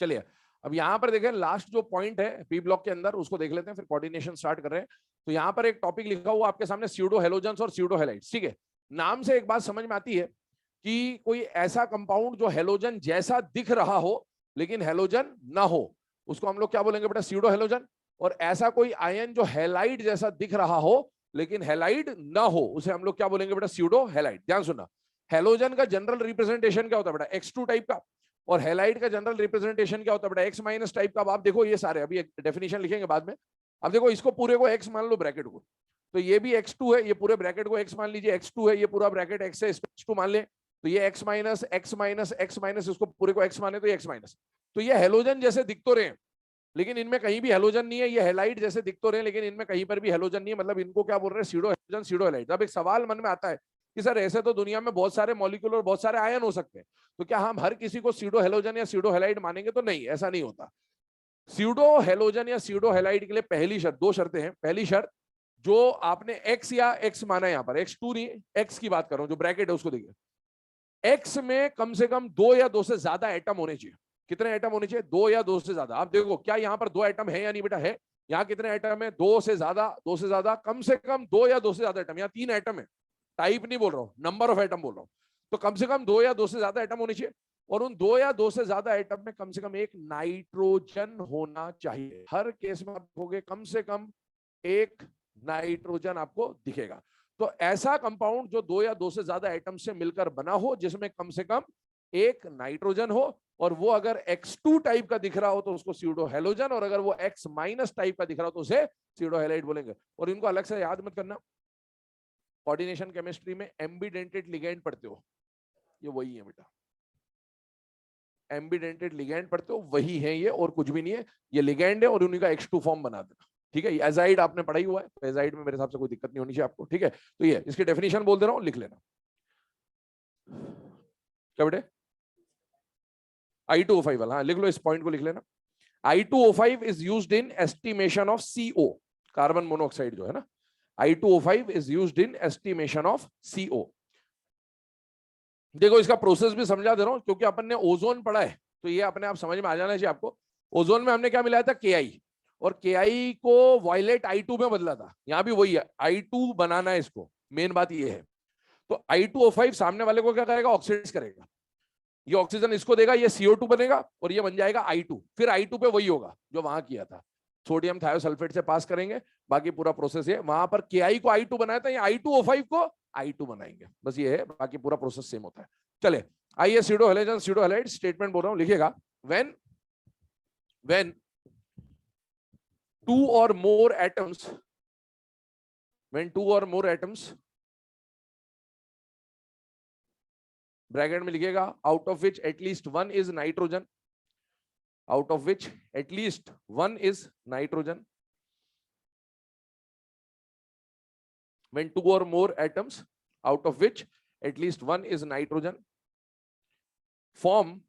चलिए अब यहाँ पर देखें लास्ट जो पॉइंट है पी ब्लॉक के अंदर उसको देख लेते हैं, फिर कोऑर्डिनेशन स्टार्ट कर रहे हैं। तो यहाँ पर एक टॉपिक लिखा हुआ आपके सामने, स्यूडो हेलोजेंस और स्यूडो हैलाइड्स। ठीक है, नाम से एक बात समझ में आती है कि कोई ऐसा कंपाउंड जो हेलोजन जैसा दिख रहा हो लेकिन हेलोजन ना हो, उसको हम लोग क्या बोलेंगे बेटा, स्यूडो हेलोजन। और ऐसा कोई आयन जो हैलाइड जैसा दिख रहा हो लेकिन हैलाइड ना हो, उसे हम लोग क्या बोलेंगे बेटा, स्यूडो हैलाइड। ध्यान सुनना, हेलोजन का जनरल रिप्रेजेंटेशन क्या होता है बेटा, X2 टाइप का, और हैलाइड का जनरल रिप्रेजेंटेशन क्या होता है बेटा, X माइनस टाइप का। अब आप देखो ये सारे, अभी डेफिनेशन लिखेंगे बाद में। अब देखो इसको पूरे को X मान लो ब्रैकेट को, तो ये भी X2 है, ये पूरे ब्रैकेट को X मान लीजिए, X2 है, ये पूरा ब्रैकेट X है, इसको X2 मान ले, तो ये X minus X minus X minus, इसको पूरे को X माने तो ये X माइनस। तो ये हेलोजन जैसे दिख तो रहे हैं लेकिन इनमें कहीं भी हेलोजन नहीं है, ये हैलाइड जैसे दिख तो रहे हैं लेकिन इनमें कहीं पर भी हेलोजन नहीं है, मतलब इनको क्या बोल रहे हैं, स्यूडो हेलोजन स्यूडो हैलाइड। अब एक सवाल मन में आता है कि सर ऐसे तो दुनिया में बहुत सारे मॉलिक्यूल और बहुत सारे आयन हो सकते हैं, तो क्या हम हर किसी को स्यूडो हेलोजन या स्यूडो हैलाइड मानेंगे? तो नहीं, ऐसा नहीं होता। स्यूडो हेलोजन या स्यूडो हैलाइड के लिए पहली शर्त, दो शर्तें हैं। पहली शर्त, जो आपने एक्स या एक्स माना है, यहाँ पर X2 नहीं, एक्स की बात कर रहा हूं, जो ब्रैकेट है उसको देखिए, एक्स में कम से कम 2 या 2 से ज्यादा एटम होने चाहिए। कितने एटम होने चाहिए? 2 या 2 से ज्यादा। आप देखो क्या यहाँ पर 2 एटम है या नहीं बेटा, है। यहाँ कितने एटम है? 2 से ज्यादा, 2 से ज्यादा, कम से कम 2 या 2 से ज्यादा एटम। यहाँ 3 एटम है, टाइप नहीं बोल रहा हूँ, नंबर ऑफ एटम बोल रहा हूँ। तो कम से कम 2 या 2 से ज्यादा एटम होने चाहिए, और उन 2 या 2 से ज्यादा एटम में कम से कम एक नाइट्रोजन होना चाहिए। हर केस में आप देखोगे कम से कम एक नाइट्रोजन आपको दिखेगा। तो ऐसा कंपाउंड जो 2 या 2 से ज्यादा एटम से मिलकर बना हो, जिसमें कम से कम एक नाइट्रोजन हो, और वो अगर X2 टाइप का दिख रहा हो तो उसको स्यूडो हेलोजन, और अगर वो X माइनस टाइप का दिख रहा हो तो उसे स्यूडो हैलाइड बोलेंगे। और इनको अलग से याद मत करना, कोऑर्डिनेशन केमिस्ट्री में एम्बिडेंटेड लिगैंड पढ़ते हो, ये वही है बेटा, एम्बिडेंटेड लिगैंड पढ़ते हो वही है ये, और कुछ भी नहीं है। ये लिगैंड है और उन्हीं का X2 फॉर्म बना देना। ठीक है, एजाइड आपने पढ़ाई हुआ है, तो एजाइड में मेरे हिसाब से कोई दिक्कत नहीं होनी चाहिए आपको। ठीक है, तो ये इसकी डेफिनेशन बोल दे रहा हूं, लिख लेना। क्या बेटे? I2O5 वाला, हाँ लिख लो, इस पॉइंट को लिख लेना। I2O5 is used in estimation of CO, carbon monoxide जो है ना, I2O5 is used in estimation of CO। देखो इसका प्रोसेस भी समझा दे रहा हूं क्योंकि अपन ने ओजोन पढ़ा है, तो ये अपने आप समझ में आ जाना चाहिए आपको। ओजोन में हमने क्या मिलाया था? Ki, और Ki को वायलेट I2 में बदला था। यहां भी वही है, I2 बनाना है इसको, मेन बात ये है। तो I2O5 सामने वाले को क्या करेगा? ऑक्सीडाइज करेगा, ये ऑक्सीजन इसको देगा, ये CO2 बनेगा और ये बन जाएगा I2। फिर I2 पे वही होगा जो वहां किया था, सोडियम थायोसल्फेट से पास करेंगे, बाकी पूरा प्रोसेस है। वहां पर Ki को I2 बनाया था, ये I2O5 को I2 बनाएंगे, बस ये है, बाकी पूरा प्रोसेस सेम होता है। चले आइए, pseudo halogen pseudo halide statement बोल रहा हूं, लिखिएगा। When 2 or more atoms, when 2 or more atoms, bracket में लिखिएगा, out of which at least one is nitrogen, out of which at least one is nitrogen, when 2 or more atoms out of which at least one is nitrogen form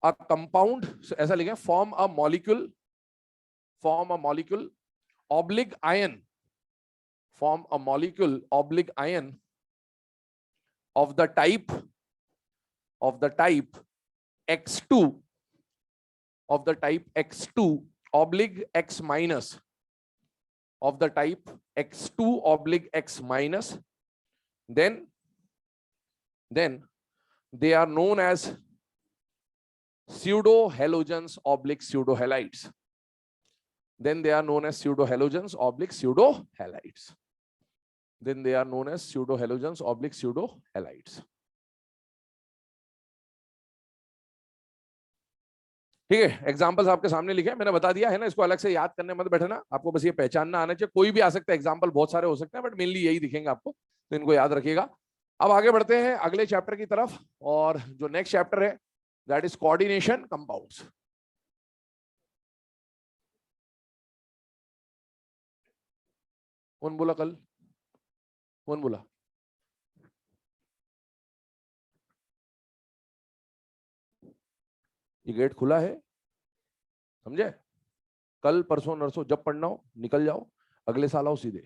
a compound, ऐसा लिखें, form a molecule oblique ion, form a molecule oblique ion of the type X2, of the type X2 oblique X minus, of the type X2 oblique X minus, then they are known as pseudo halogens oblique pseudo halides. Then they are known as pseudo halogens oblique pseudo halides. Then they are known as pseudo halogens oblique pseudo halides. ठीक है, examples आपके सामने लिखे, मैंने बता दिया है ना, इसको अलग से याद करने मत बैठना, आपको बस ये पहचानना आना चाहिए। कोई भी आ सकता है, एग्जांपल बहुत सारे हो सकते हैं, बट मेनली यही दिखेंगे आपको, तो इनको याद रखिएगा। अब आगे बढ़ते हैं अगले चैप्टर की तरफ, और जो नेक्स्ट चैप्टर है दैट इज कोऑर्डिनेशन कंपाउंड्स। कौन बोला कल? कौन बोला? ये गेट खुला है, समझे? कल परसों नरसों जब पढ़ना हो निकल जाओ, अगले साल आओ सीधे।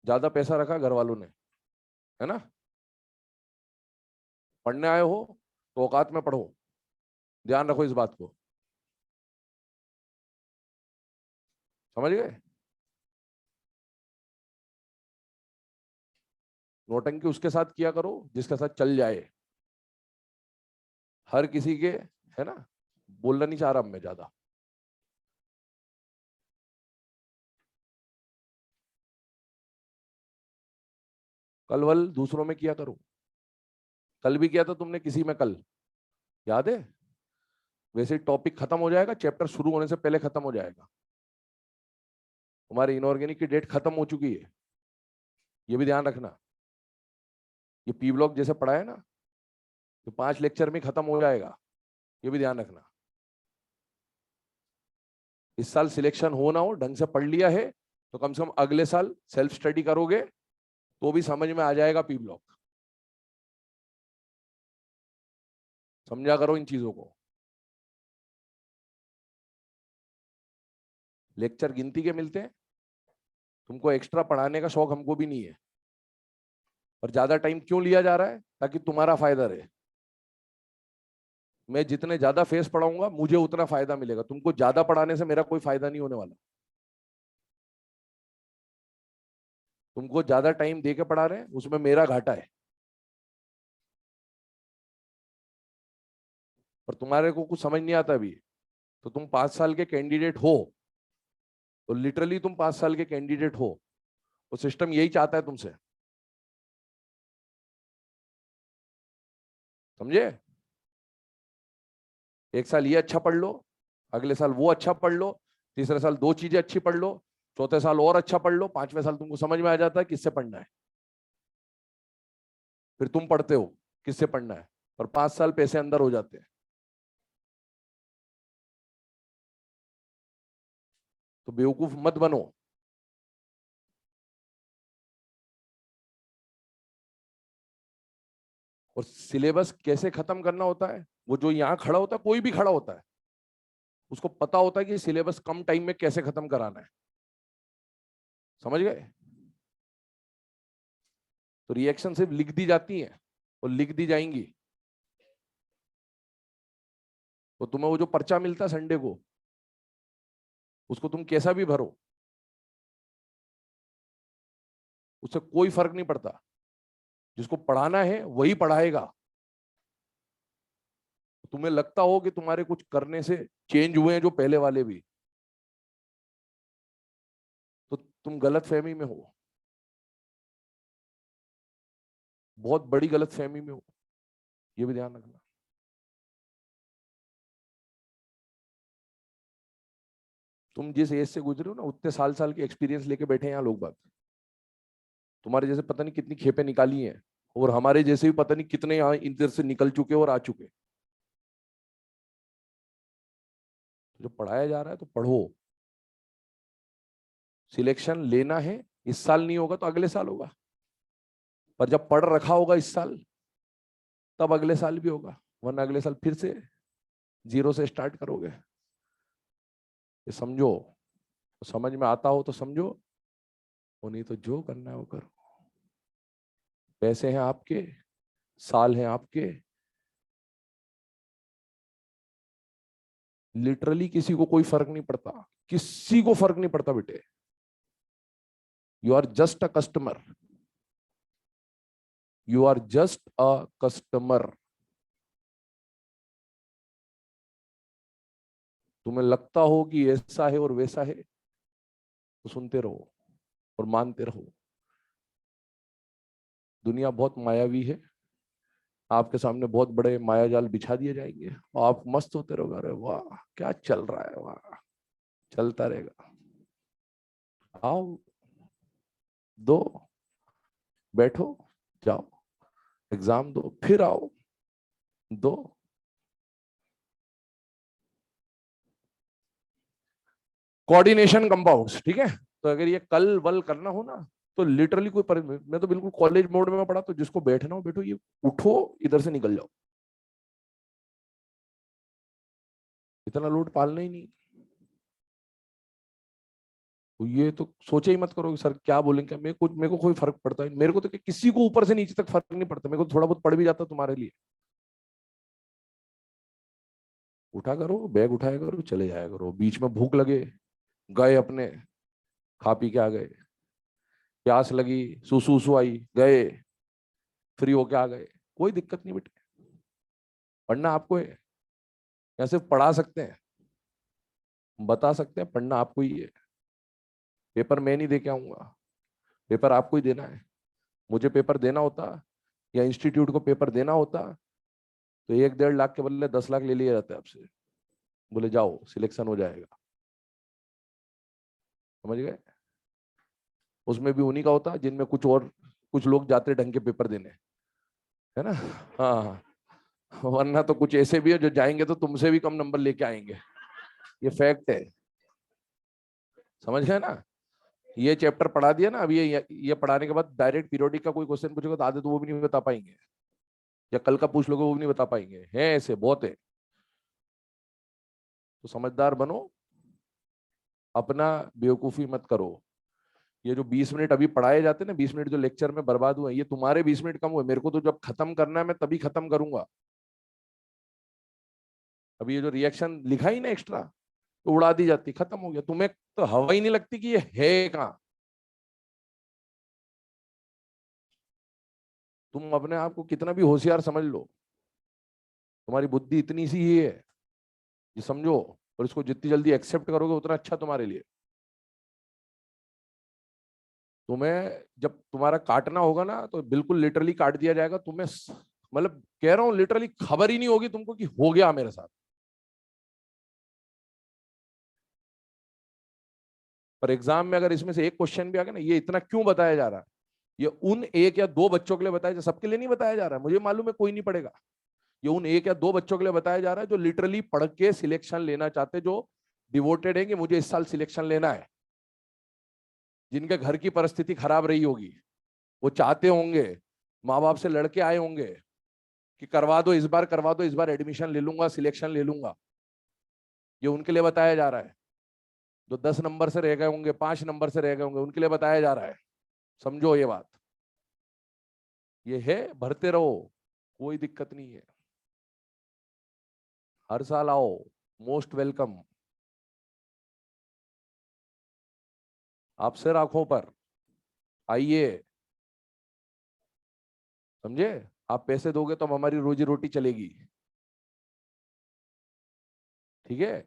ज्यादा पैसा रखा घर वालों ने, है ना? पढ़ने आए हो तो औकात में पढ़ो, ध्यान रखो इस बात को, समझ गए? नोटंकी उसके साथ किया करो जिसके साथ चल जाए, हर किसी के, है ना, बोलना नहीं चाह रहा मैं ज्यादा। कल वल दूसरों में किया करो, कल भी किया था तुमने किसी में, कल याद है? वैसे टॉपिक खत्म हो जाएगा, चैप्टर शुरू होने से पहले खत्म हो जाएगा। तुम्हारी इनऑर्गेनिक की डेट खत्म हो चुकी है, ये भी ध्यान रखना। ये पी ब्लॉक जैसे पढ़ा है ना, तो 5 लेक्चर में खत्म हो जाएगा, ये भी ध्यान रखना। इस साल सिलेक्शन हो ना हो, ढंग से पढ़ लिया है तो कम से कम अगले साल सेल्फ स्टडी करोगे तो भी समझ में आ जाएगा पी ब्लॉक। समझा करो इन चीजों को। लेक्चर गिनती के मिलते हैं, तुमको एक्स्ट्रा पढ़ाने का शौक हमको भी नहीं है, और ज्यादा टाइम क्यों लिया जा रहा है? ताकि तुम्हारा फायदा रहे। मैं जितने ज्यादा फेस पढ़ाऊंगा मुझे उतना फायदा मिलेगा, तुमको ज्यादा पढ़ाने से मेरा कोई फायदा नहीं होने वाला। तुमको ज्यादा टाइम दे के पढ़ा रहे हैं उसमें मेरा घाटा है, और तुम्हारे को कुछ समझ नहीं आता अभी, तो तुम 5 साल के कैंडिडेट हो, तो लिटरली तुम 5 साल के कैंडिडेट हो, वो सिस्टम यही चाहता है तुमसे, समझे? एक साल ये अच्छा पढ़ लो, अगले साल वो अच्छा पढ़ लो, तीसरे साल 2 चीजें अच्छी पढ़ लो, चौथे साल और अच्छा पढ़ लो, 5वें साल तुमको समझ में आ जाता है किससे पढ़ना है, फिर तुम पढ़ते हो किससे पढ़ना है, और 5 साल पैसे अंदर हो जाते हैं। तो बेवकूफ मत बनो। और सिलेबस कैसे खत्म करना होता है, वो जो यहाँ खड़ा होता है, कोई भी खड़ा होता है, उसको पता होता है कि सिलेबस कम टाइम में कैसे खत्म कराना है, समझ गए? तो रिएक्शन सिर्फ लिख दी जाती है और लिख दी जाएंगी। तो तुम्हें वो जो पर्चा मिलता है संडे को, उसको तुम कैसा भी भरो, उससे कोई फर्क नहीं पड़ता, जिसको पढ़ाना है वही पढ़ाएगा। तुम्हें लगता हो कि तुम्हारे कुछ करने से चेंज हुए हैं जो पहले वाले भी, तो तुम गलत फहमी में हो, बहुत बड़ी गलत फहमी में हो, ये भी ध्यान रखना। तुम जिस एज से गुजरे हो ना, उतने साल साल के एक्सपीरियंस लेके बैठे हैं यहाँ लोग बात, तुम्हारे जैसे पता नहीं कितनी खेपे निकाली हैं, और हमारे जैसे भी पता नहीं कितने यहाँ इधर से निकल चुके और आ चुके। तो जो पढ़ाया जा रहा है तो पढ़ो, सिलेक्शन लेना है, इस साल नहीं होगा तो अगले साल होगा, पर जब पढ़ रखा होगा इस साल तब अगले साल भी होगा, वरना अगले साल फिर से जीरो से स्टार्ट करोगे। ये समझो, तो समझ में आता हो तो समझो, वो नहीं तो जो करना है वो करो। पैसे हैं आपके, साल हैं आपके, लिटरली किसी को कोई फर्क नहीं पड़ता, किसी को फर्क नहीं पड़ता बेटे। You are just a customer, you are just a customer. तुम्हें लगता हो कि ऐसा है और वैसा है तो सुनते रहो और मानते रहो। दुनिया बहुत मायावी है, आपके सामने बहुत बड़े माया जाल बिछा दिए जाएंगे और आप मस्त होते रहोगे, अरे वाह क्या चल रहा है, वाह चलता रहेगा। आओ, दो, बैठो, जाओ, एग्जाम दो, फिर आओ, दो। कोऑर्डिनेशन कंपाउंड्स, ठीक है? तो अगर ये कल वल करना हो ना, तो लिटरली मैं तो बिल्कुल कॉलेज मोड में पढ़ा, तो जिसको बैठना हो बैठो, ये उठो, इधर से निकल जाओ, इतना लोड पालना ही नहीं। तो ये तो सोचे ही मत करो कि सर क्या बोलेंगे, मेरे को कोई फर्क पड़ता है, मेरे को तो किसी को ऊपर से नीचे तक फर्क नहीं पड़ता, मेरे को थोड़ा बहुत पड़ भी जाता तुम्हारे लिए। उठा करो, बैग उठाया करो, चले जाया करो, बीच में भूख लगे गए अपने, खा पी के आ गए, प्यास लगी सुसु सु आई गए, फ्री होके आ गए, कोई दिक्कत नहीं बेटे। पढ़ना आपको है, या सिर्फ पढ़ा सकते हैं, बता सकते हैं, पढ़ना आपको ही है। पेपर मैं नहीं दे के आऊंगा, पेपर आपको ही देना है। मुझे पेपर देना होता या इंस्टीट्यूट को पेपर देना होता तो 1-1.5 लाख के बदले 10 लाख ले लिए जाते आपसे, बोले जाओ सिलेक्शन हो जाएगा। समझ गए? उसमें भी उन्हीं का होता जिनमें कुछ लोग जाते ढंग के पेपर देने, है ना? हाँ, वरना तो कुछ ऐसे भी है जो जाएंगे तो तुमसे भी कम नंबर लेके आएंगे, ये फैक्ट है। समझ गए ना? ये चैप्टर पढ़ा दिया ना, अब ये पढ़ाने के बाद डायरेक्ट पीरियोडिक का कोई क्वेश्चन पूछेगा तो आधे तो वो भी नहीं बता पाएंगे, या कल का पूछ लोगे वो भी नहीं बता पाएंगे, है ऐसे बहुत है। तो समझदार बनो, अपना बेवकूफी मत करो। ये जो 20 मिनट अभी पढ़ाए जाते हैं ना, 20 मिनट जो लेक्चर में बर्बाद हुए, ये तुम्हारे 20 मिनट कम हुए, मेरे को तो जब खत्म करना है मैं तभी खत्म करूंगा। अभी ये जो रिएक्शन लिखा ही ना एक्स्ट्रा, तो उड़ा दी जाती, खत्म हो गया, तुम्हें तो हवा ही नहीं लगती कि ये है कहाँ। तुम अपने आप को कितना भी होशियार समझ लो, तुम्हारी बुद्धि इतनी सी ही है, ये समझो, और इसको जितनी जल्दी एक्सेप्ट करोगे उतना अच्छा तुम्हारे लिए। तुम्हें जब तुम्हारा काटना होगा ना तो बिल्कुल लिटरली काट दिया जाएगा तुम्हें, मतलब कह रहा हूं लिटरली खबर ही नहीं होगी तुमको कि हो गया मेरे साथ। पर एग्जाम में अगर इसमें से एक क्वेश्चन भी आ गया ना, ये इतना क्यों बताया जा रहा है, ये उन 1 या 2 बच्चों के लिए बताया, सबके लिए नहीं बताया जा रहा है, मुझे मालूम है कोई नहीं पढ़ेगा। ये उन 1 या 2 बच्चों के लिए बताया जा रहा है जो लिटरली पढ़ के सिलेक्शन लेना चाहते, जो डिवोटेड है कि मुझे इस साल सिलेक्शन लेना है, जिनके घर की परिस्थिति खराब रही होगी, वो चाहते होंगे, माँ बाप से लड़के आए होंगे कि करवा दो इस बार, करवा दो इस बार, एडमिशन ले लूंगा, सिलेक्शन ले लूंगा। ये उनके लिए बताया जा रहा है। जो 10 नंबर से रह गए होंगे, 5 नंबर से रह गए होंगे, उनके लिए बताया जा रहा है। समझो ये बात, ये है, भरते रहो, कोई दिक्कत नहीं है, हर साल आओ, मोस्ट वेलकम। आप सिर आंखों पर आइए, समझे? आप पैसे दोगे तो हमारी रोजी रोटी चलेगी, ठीक है?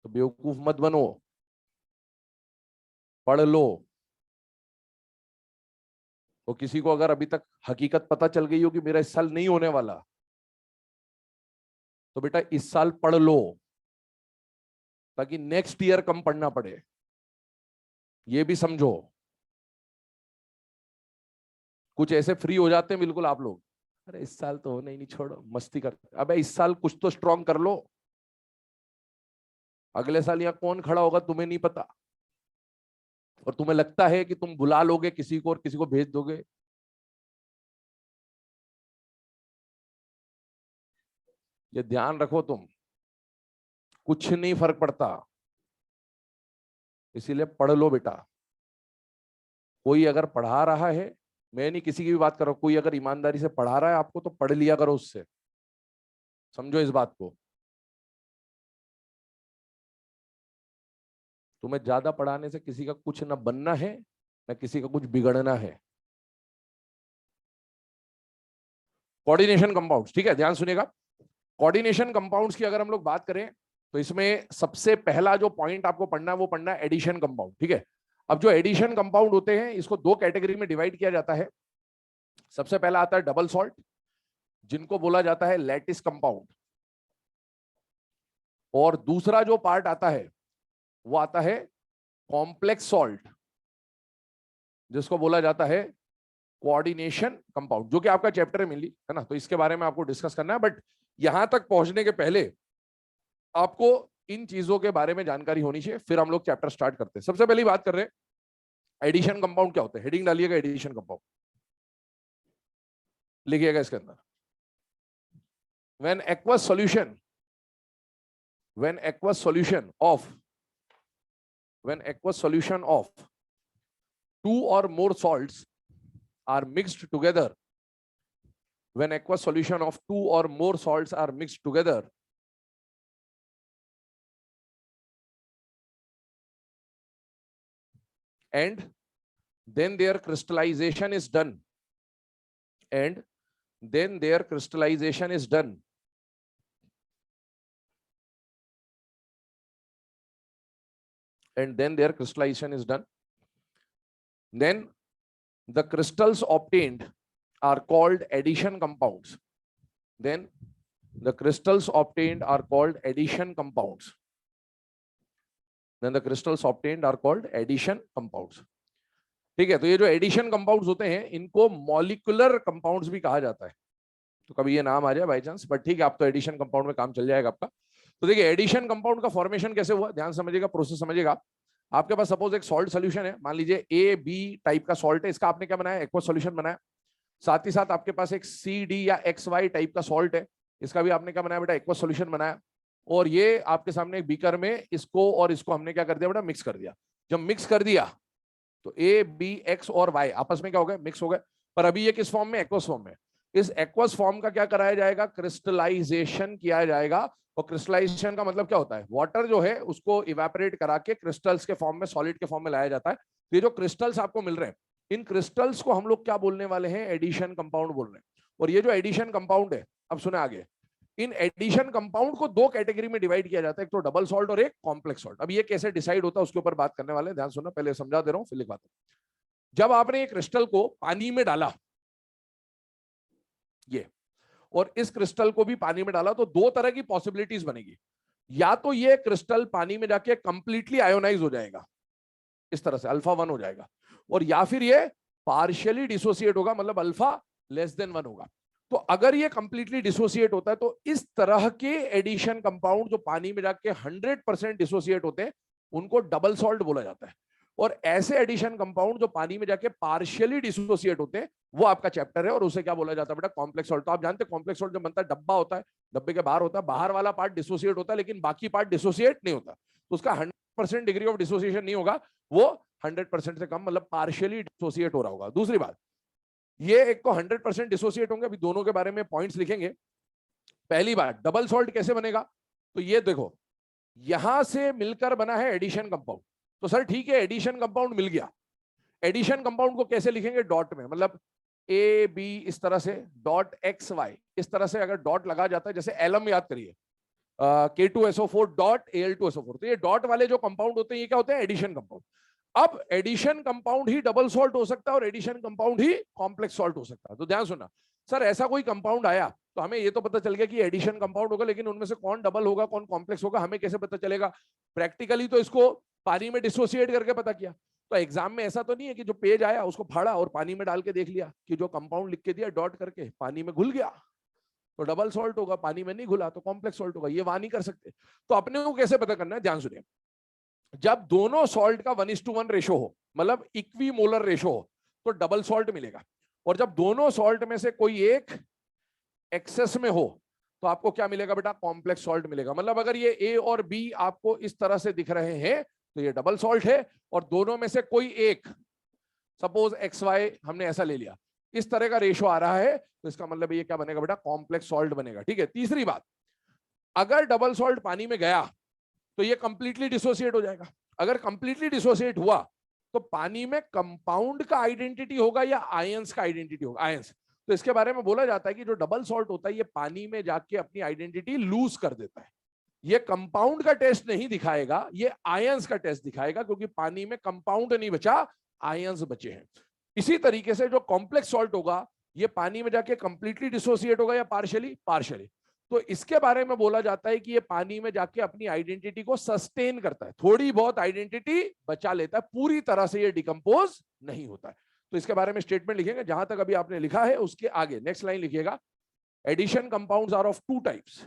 तो बेवकूफ मत बनो, पढ़ लो। और किसी को अगर अभी तक हकीकत पता चल गई हो कि मेरा इस साल नहीं होने वाला, तो बेटा इस साल पढ़ लो, ताकि नेक्स्ट ईयर कम पढ़ना पड़े, ये भी समझो। कुछ ऐसे फ्री हो जाते हैं बिल्कुल आप लोग, अरे इस साल तो होना ही नहीं, छोड़ो मस्ती करते, अबे इस साल कुछ तो स्ट्रॉन्ग कर लो, अगले साल यहाँ कौन खड़ा होगा तुम्हें नहीं पता, और तुम्हें लगता है कि तुम बुला लोगे किसी को और किसी को भेज दोगे। ये ध्यान रखो तुम, कुछ नहीं फर्क पड़ता, इसीलिए पढ़ लो बेटा। कोई अगर पढ़ा रहा है, मैं नहीं किसी की भी बात कर रहा हूं, कोई अगर ईमानदारी से पढ़ा रहा है आपको तो पढ़ लिया करो उससे, समझो इस बात को। तुम्हें ज्यादा पढ़ाने से किसी का कुछ ना बनना है, ना किसी का कुछ बिगड़ना है। कोऑर्डिनेशन कंपाउंड्स, ठीक है, ध्यान सुनिएगा। कोऑर्डिनेशन कंपाउंड्स की अगर हम लोग बात करें तो इसमें सबसे पहला जो पॉइंट आपको पढ़ना है वो पढ़ना है एडिशन कंपाउंड, ठीक है? अब जो एडिशन कंपाउंड होते हैं इसको 2 कैटेगरी में डिवाइड किया जाता है। सबसे पहला आता है डबल सॉल्ट, जिनको बोला जाता है लैटिस कंपाउंड, और दूसरा जो पार्ट आता है वो आता है कॉम्प्लेक्स सॉल्ट, जिसको बोला जाता है कोऑर्डिनेशन कंपाउंड, जो कि आपका चैप्टर है मेनली, है ना? तो इसके बारे में आपको डिस्कस करना है, बट यहां तक पहुंचने के पहले आपको इन चीजों के बारे में जानकारी होनी चाहिए, फिर हम लोग चैप्टर स्टार्ट करते हैं। सबसे पहली बात कर रहे हैं एडिशन कंपाउंड क्या होता है, हेडिंग डालिएगा एडिशन कंपाउंड, लिखिएगा इसके अंदर, when aqueous solution when aqueous solution of two or more salts are mixed together, when aqueous solution of two or more salts are mixed together, and then their crystallization is done, and then their crystallization is done, and then their crystallization is done, then the crystals obtained are called addition compounds. Then the crystals obtained are called addition compounds. Then the crystals obtained are called addition compounds. ठीक है, तो ये जो addition compounds होते हैं इनको molecular compounds भी कहा जाता है. तो कभी ये नाम आ जाए बाय चांस, बट ठीक है, आप तो एडिशन कंपाउंड में काम चल जाएगा आपका. तो देखिए एडिशन कंपाउंड का फॉर्मेशन कैसे हुआ, ध्यान समझिएगा, प्रोसेस समझिएगा. आपके पास सपोज एक सॉल्ट सोल्यूशन है, मान लीजिए ए बी टाइप का सॉल्ट है, इसका आपने क्या बनाया, एक्वा सोल्यूशन बनाया. साथ ही साथ आपके पास एक सी डी या एक्स वाई टाइप का सॉल्ट है, इसका भी आपने क्या बनाया बेटा, एक्वा सोल्यूशन बनाया. और ये आपके सामने एक बीकर में इसको और इसको हमने क्या कर दिया बेटा, मिक्स कर दिया. जब मिक्स कर दिया तो ए बी एक्स और वाई आपस में क्या हो गए, मिक्स हो गए. पर अभी ये किस फॉर्म में, एक्वस फॉर्म में. इस एक्वस फॉर्म का क्या कराया जाएगा, क्रिस्टलाइजेशन किया जाएगा. और क्रिस्टलाइजेशन का मतलब क्या होता है, वाटर जो है उसको इवेपोरेट करा के क्रिस्टल्स के फॉर्म में, सॉलिड के फॉर्म में लाया जाता है. तो ये जो क्रिस्टल्स आपको मिल रहे हैं, इन क्रिस्टल्स को हम लोग क्या बोलने वाले हैं, एडिशन कंपाउंड बोल रहे हैं. और ये जो एडिशन कंपाउंड है, अब सुने आगे, इन एडिशन कंपाउंड को दो कैटेगरी में डिवाइड किया जाता है, एक तो डबल सॉल्ट और एक कॉम्प्लेक्स सॉल्ट. अब ये कैसे डिसाइड होता है उसके ऊपर बात करने वाले हैं, ध्यान सुनना, पहले समझा दे रहा हूं फिर लिखवाता हूं. जब आपने ये क्रिस्टल को पानी में डाला, ये, और इस क्रिस्टल को भी पानी में डाला, तो दो तरह की पॉसिबिलिटीज बनेगी. या तो ये क्रिस्टल पानी में जाके कंप्लीटली आयोनाइज हो जाएगा, इस तरह से अल्फा 1 हो जाएगा, और या फिर ये पार्शियली डिसोसिएट होगा, मतलब अल्फा <<1 होगा. तो अगर ये कंप्लीटली डिसोसिएट होता है तो इस तरह के एडिशन कंपाउंड जो पानी में जाके 100% डिसोसिएट होते हैं उनको डबल सॉल्ट बोला जाता है. और ऐसे एडिशन कंपाउंड जो पानी में जाके पार्शियली डिसोसिएट होते हैं वो आपका चैप्टर है, और उसे क्या बोला जाता है बेटा, कॉम्प्लेक्स सॉल्ट. तो आप जानते हैं कॉम्प्लेक्स सॉल्ट जो बनता है, डब्बा होता है, डब्बे के बाहर होता है, बाहर वाला पार्ट डिसोसिएट होता है लेकिन बाकी पार्ट डिसोसिएट नहीं होता. तो उसका 100% डिग्री ऑफ डिसोसिएशन नहीं होगा, वो 100% से कम, मतलब पार्शियली डिसोसिएट हो रहा होगा. दूसरी बात, ये एक को 100% डिसोसिएट होंगे, अभी दोनों के बारे में पॉइंट्स लिखेंगे. पहली बात, डबल सॉल्ट कैसे बनेगा, तो ये देखो, यहां से मिलकर बना है एडिशन कंपाउंड. तो सर ठीक है, एडिशन कंपाउंड मिल गया. एडिशन कंपाउंड को कैसे लिखेंगे, डॉट में, मतलब ए बी इस तरह से, डॉट एक्स वाई इस तरह से अगर डॉट लगा जाता है, जैसे एलम याद करिए, K2SO4 डॉट Al2SO4, तो ये डॉट वाले जो कंपाउंड होते हैं ये क्या होते हैं, एडिशन कंपाउंड. अब एडिशन कंपाउंड ही डबल सॉल्ट हो सकता है और एडिशन कंपाउंड ही कॉम्प्लेक्स सॉल्ट हो सकता है. तो ध्यान सुनना, सर ऐसा कोई कंपाउंड आया तो हमें ये तो पता चल गया कि एडिशन कंपाउंड होगा, लेकिन उनमें से कौन डबल होगा कौन कॉम्प्लेक्स होगा हमें कैसे पता चलेगा. प्रैक्टिकली तो इसको पानी में डिसोसिएट करके पता किया. तो एग्जाम में ऐसा तो नहीं है कि जो पेज आया उसको फाड़ा और पानी में डाल के देख लिया कि जो कंपाउंड लिख के दिया डॉट करके पानी में घुल गया तो डबल सॉल्ट होगा, पानी में नहीं घुला तो कॉम्प्लेक्स सॉल्ट होगा. ये वहां नहीं कर सकते. तो अपने को कैसे पता करना है, ध्यान सुनिए. जब दोनों सॉल्ट का 1:1 रेशो हो, मतलब इक्विमोलर रेशो हो, तो डबल सॉल्ट मिलेगा. और जब दोनों सॉल्ट में से कोई एक एक्सेस में हो तो आपको क्या मिलेगा बेटा, कॉम्प्लेक्स सॉल्ट मिलेगा. मतलब अगर ये ए और बी आपको इस तरह से दिख रहे हैं तो ये डबल सॉल्ट है, और दोनों में से कोई एक, सपोज एक्स वाई हमने ऐसा ले लिया, इस तरह का रेशो आ रहा है, तो इसका मतलब ये क्या बनेगा बेटा, कॉम्प्लेक्स सॉल्ट बनेगा. ठीक है. तीसरी बात, अगर डबल सॉल्ट पानी में गया तो ये कंप्लीटली डिसोसिएट हो जाएगा. अगर कंप्लीटली डिसोसिएट हुआ तो पानी में कंपाउंड का आइडेंटिटी होगा या आयंस का आइडेंटिटी होगा, आयंस. तो इसके बारे में बोला जाता है कि जो डबल सॉल्ट होता है ये पानी में जाके अपनी आइडेंटिटी लूज कर देता है. ये कंपाउंड का टेस्ट नहीं दिखाएगा, ये आयंस का टेस्ट दिखाएगा, क्योंकि पानी में कंपाउंड नहीं बचा, आयंस बचे हैं. इसी तरीके से जो कॉम्प्लेक्स सॉल्ट होगा ये पानी में जाके कंप्लीटली डिसोसिएट होगा या पार्शियली, पार्शियली. तो इसके बारे में बोला जाता है कि ये पानी में जाके अपनी आइडेंटिटी को सस्टेन करता है, थोड़ी बहुत आइडेंटिटी बचा लेता है, पूरी तरह से ये डिकम्पोज नहीं होता है. तो इसके बारे में स्टेटमेंट लिखेंगे, जहां तक अभी आपने लिखा है उसके आगे नेक्स्ट लाइन लिखिएगा, addition compounds are of two types.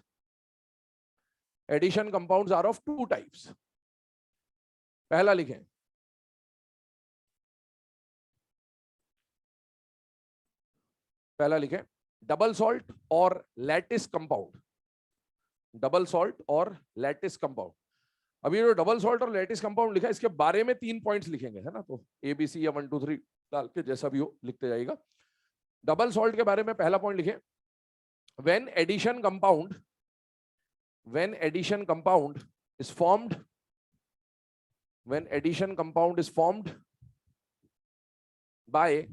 Addition compounds are of two types. पहला लिखें, पहला लिखें डबल सॉल्ट और लैटिस कंपाउंड. डबल सॉल्ट और लैटिस कंपाउंड। अब ये जो डबल सॉल्ट और लैटिस कंपाउंड लिखा है, इसके बारे में 3 पॉइंट्स लिखेंगे, है ना। तो ABC या 1 2 3 डाल के जैसा भी हो लिखते जाएगा। डबल सॉल्ट के बारे में पहला पॉइंट लिखे, when addition compound is formed, when addition compound is formed by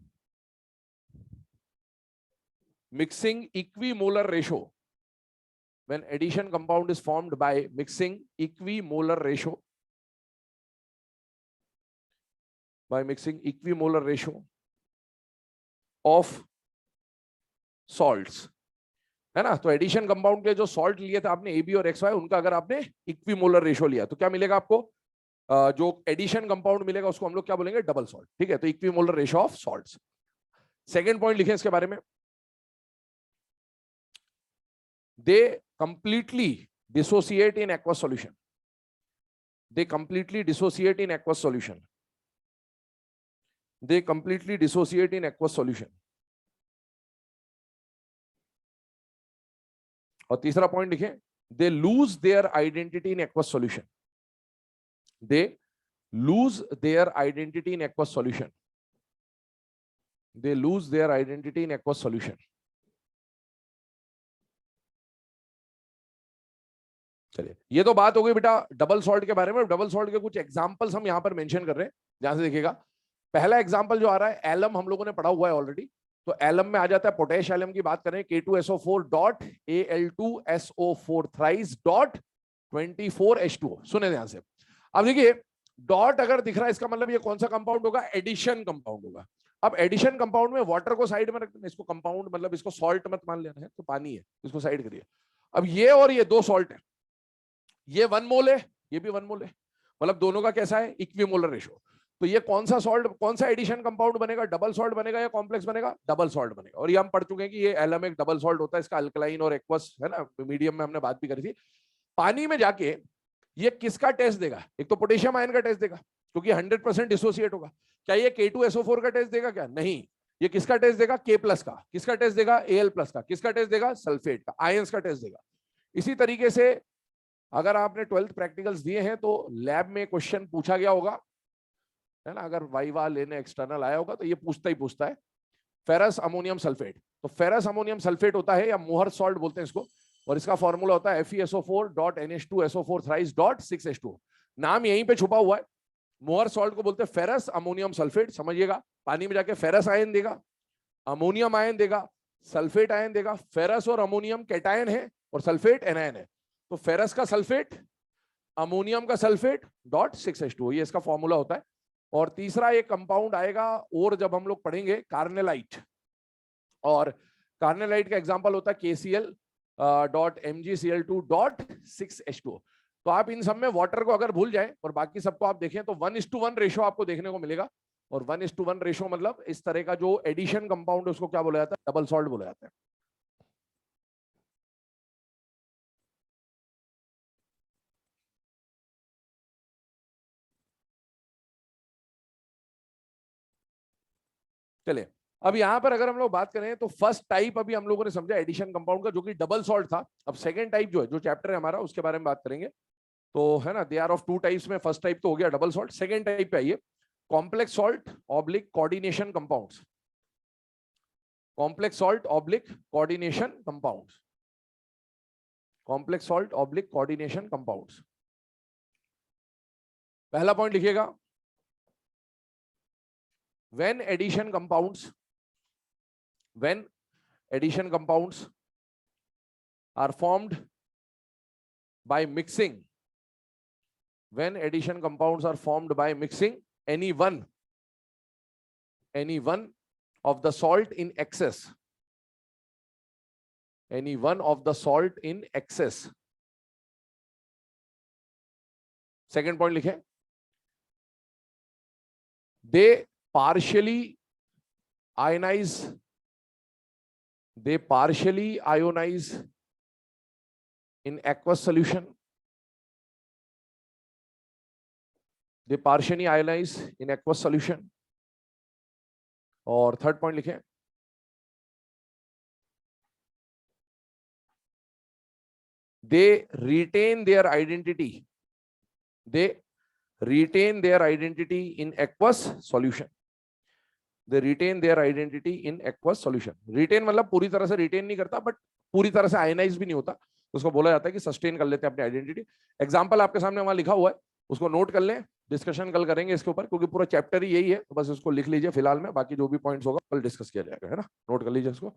mixing equimolar ratio, when addition compound is formed by mixing equimolar ratio, of salts, है ना। तो एडिशन कंपाउंड के जो सॉल्ट लिए थे आपने AB और XY, उनका अगर आपने इक्विमोलर रेशियो लिया तो क्या मिलेगा आपको, जो एडिशन कंपाउंड मिलेगा उसको हम लोग क्या बोलेंगे, डबल सॉल्ट। ठीक है, तो equimolar ratio of salts. Second point लिखे इसके बारे में, दे completely dissociate in aqueous solution, they completely dissociate in aqueous solution, they completely dissociate in aqueous solution. और तीसरा पॉइंट लिखें, they lose their identity in aqueous solution, they lose their identity in aqueous solution, they lose their identity in aqueous solution. चलिए, ये तो बात हो गई बेटा डबल सॉल्ट के बारे में। डबल सॉल्ट के कुछ एग्जांपल्स हम यहां पर मेंशन कर रहे हैं, जहां से देखिएगा पहला एग्जांपल जो आ रहा है, एलम हम लोगों ने पढ़ा हुआ है ऑलरेडी। तो एलम में आ जाता है, पोटेश एलम की बात करें, K2SO4 dot Al2SO4 thrice dot 24H2O। सुने ध्यान से, अब देखिए डॉट अगर दिख रहा है इसका मतलब ये कौन सा कंपाउंड होगा, एडिशन कंपाउंड होगा। अब एडिशन कंपाउंड में वाटर को साइड में रखते हैं, इसको कंपाउंड मतलब इसको सॉल्ट मत मान लेना है, तो पानी है, इसको साइड करिए। अब ये और ये 2 सॉल्ट है, ये 1 मोल है, ये भी 1 मोल है, मतलब दोनों का कैसा है, इक्विमोलर रेशियो। तो ये कौन सा सॉल्ट, कौन सा एडिशन कंपाउंड बनेगा, डबल सॉल्ट बनेगा या कॉम्प्लेक्स बनेगा, डबल सॉल्ट बनेगा। और ये हम पढ़ चुके हैं कि ये एलम एक डबल सॉल्ट होता है, इसका अल्कलाइन और एक्वस, है ना, मीडियम में हमने बात भी करी थी। पानी में जाके ये किसका टेस्ट देगा, एक तो पोटेशियम आयन का टेस्ट देगा क्योंकि 100% डिसोसिएट होगा। क्या ये K2SO4 का टेस्ट देगा, क्या नहीं, ये किसका टेस्ट देगा, K+ का। किसका टेस्ट देगा, Al+ का। किसका टेस्ट देगा, सल्फेट का, आयंस का टेस्ट देगा। इसी तरीके से अगर आपने 12th प्रैक्टिकल्स दिए हैं तो लैब में क्वेश्चन पूछा गया होगा, है ना, अगर वाइवा लेने एक्सटर्नल आया होगा तो ये पूछता है फेरस अमोनियम सल्फेट। तो फेरस अमोनियम सल्फेट होता है, या मोहर सॉल्ट बोलते हैं इसको, और इसका फॉर्मूला होता है FeSO4 dot NH2SO4 thrice dot 6H2O। नाम यहीं पे छुपा हुआ है। मोहर सॉल्ट को बोलते हैं फेरस अमोनियम सल्फेट, समझिएगा। पानी में जाके फेरस आयन देगा, अमोनियम आयन देगा, सल्फेट आयन देगा। फेरस और अमोनियम कैटायन है और सल्फेट एनायन है, तो फेरस का सल्फेट, अमोनियम का सल्फेट डॉट 6H2O, ये इसका फॉर्मूला होता है। और तीसरा एक कंपाउंड आएगा और जब हम लोग पढ़ेंगे, कार्नेलाइट। और कार्नेलाइट का एग्जांपल होता है KCl dot MgCl2 dot 6H2O। तो आप इन सब में वाटर को अगर भूल जाएं और बाकी सबको आप देखें तो 1:1 रेशो आपको देखने को मिलेगा। और 1:1 रेशो मतलब इस तरह का जो एडिशन कंपाउंड है उसको क्या बोला जाता है, डबल सॉल्ट बोला जाता है। चलिए, अब यहां पर अगर हम लोग बात करें तो फर्स्ट टाइप अभी हम लोगों ने समझा एडिशन कंपाउंड का, जो कि डबल सॉल्ट था। अब सेकंड टाइप जो है, जो चैप्टर है हमारा, उसके बारे में बात करेंगे। तो है ना, दे आर ऑफ 2 टाइप्स में, फर्स्ट टाइप तो हो गया डबल सॉल्ट। सेकंड टाइप पे आइए, complex salt oblique coordination compounds. Complex salt oblique coordination compounds, complex salt oblique coordination compounds. पहला पॉइंट लिखिएगा, when addition compounds are formed by mixing, when addition compounds are formed by mixing any one of the salt in excess, any one of the salt in excess. second point लिखें, they partially ionize in aqueous solution, they partially ionize in aqueous solution. और third point लिखें, they retain their identity, they retain their identity in aqueous solution, they retain their identity in aqueous solution. retain मतलब पूरी तरह से retain नहीं करता, but पूरी तरह से आयनाइज भी नहीं होता, उसको बोला जाता है कि सस्टेन कर लेते हैं अपनी आइडेंटिटी. एग्जांपल आपके सामने वहां लिखा हुआ है, उसको नोट कर लें, डिस्कशन कल करेंगे इसके ऊपर, क्योंकि पूरा चैप्टर ही यही है, तो बस उसको लिख लीजिए फिलहाल में, बाकी जो भी पॉइंट्स होगा कल डिस्कस किया जाएगा, है ना, नोट कर लीजिए इसको.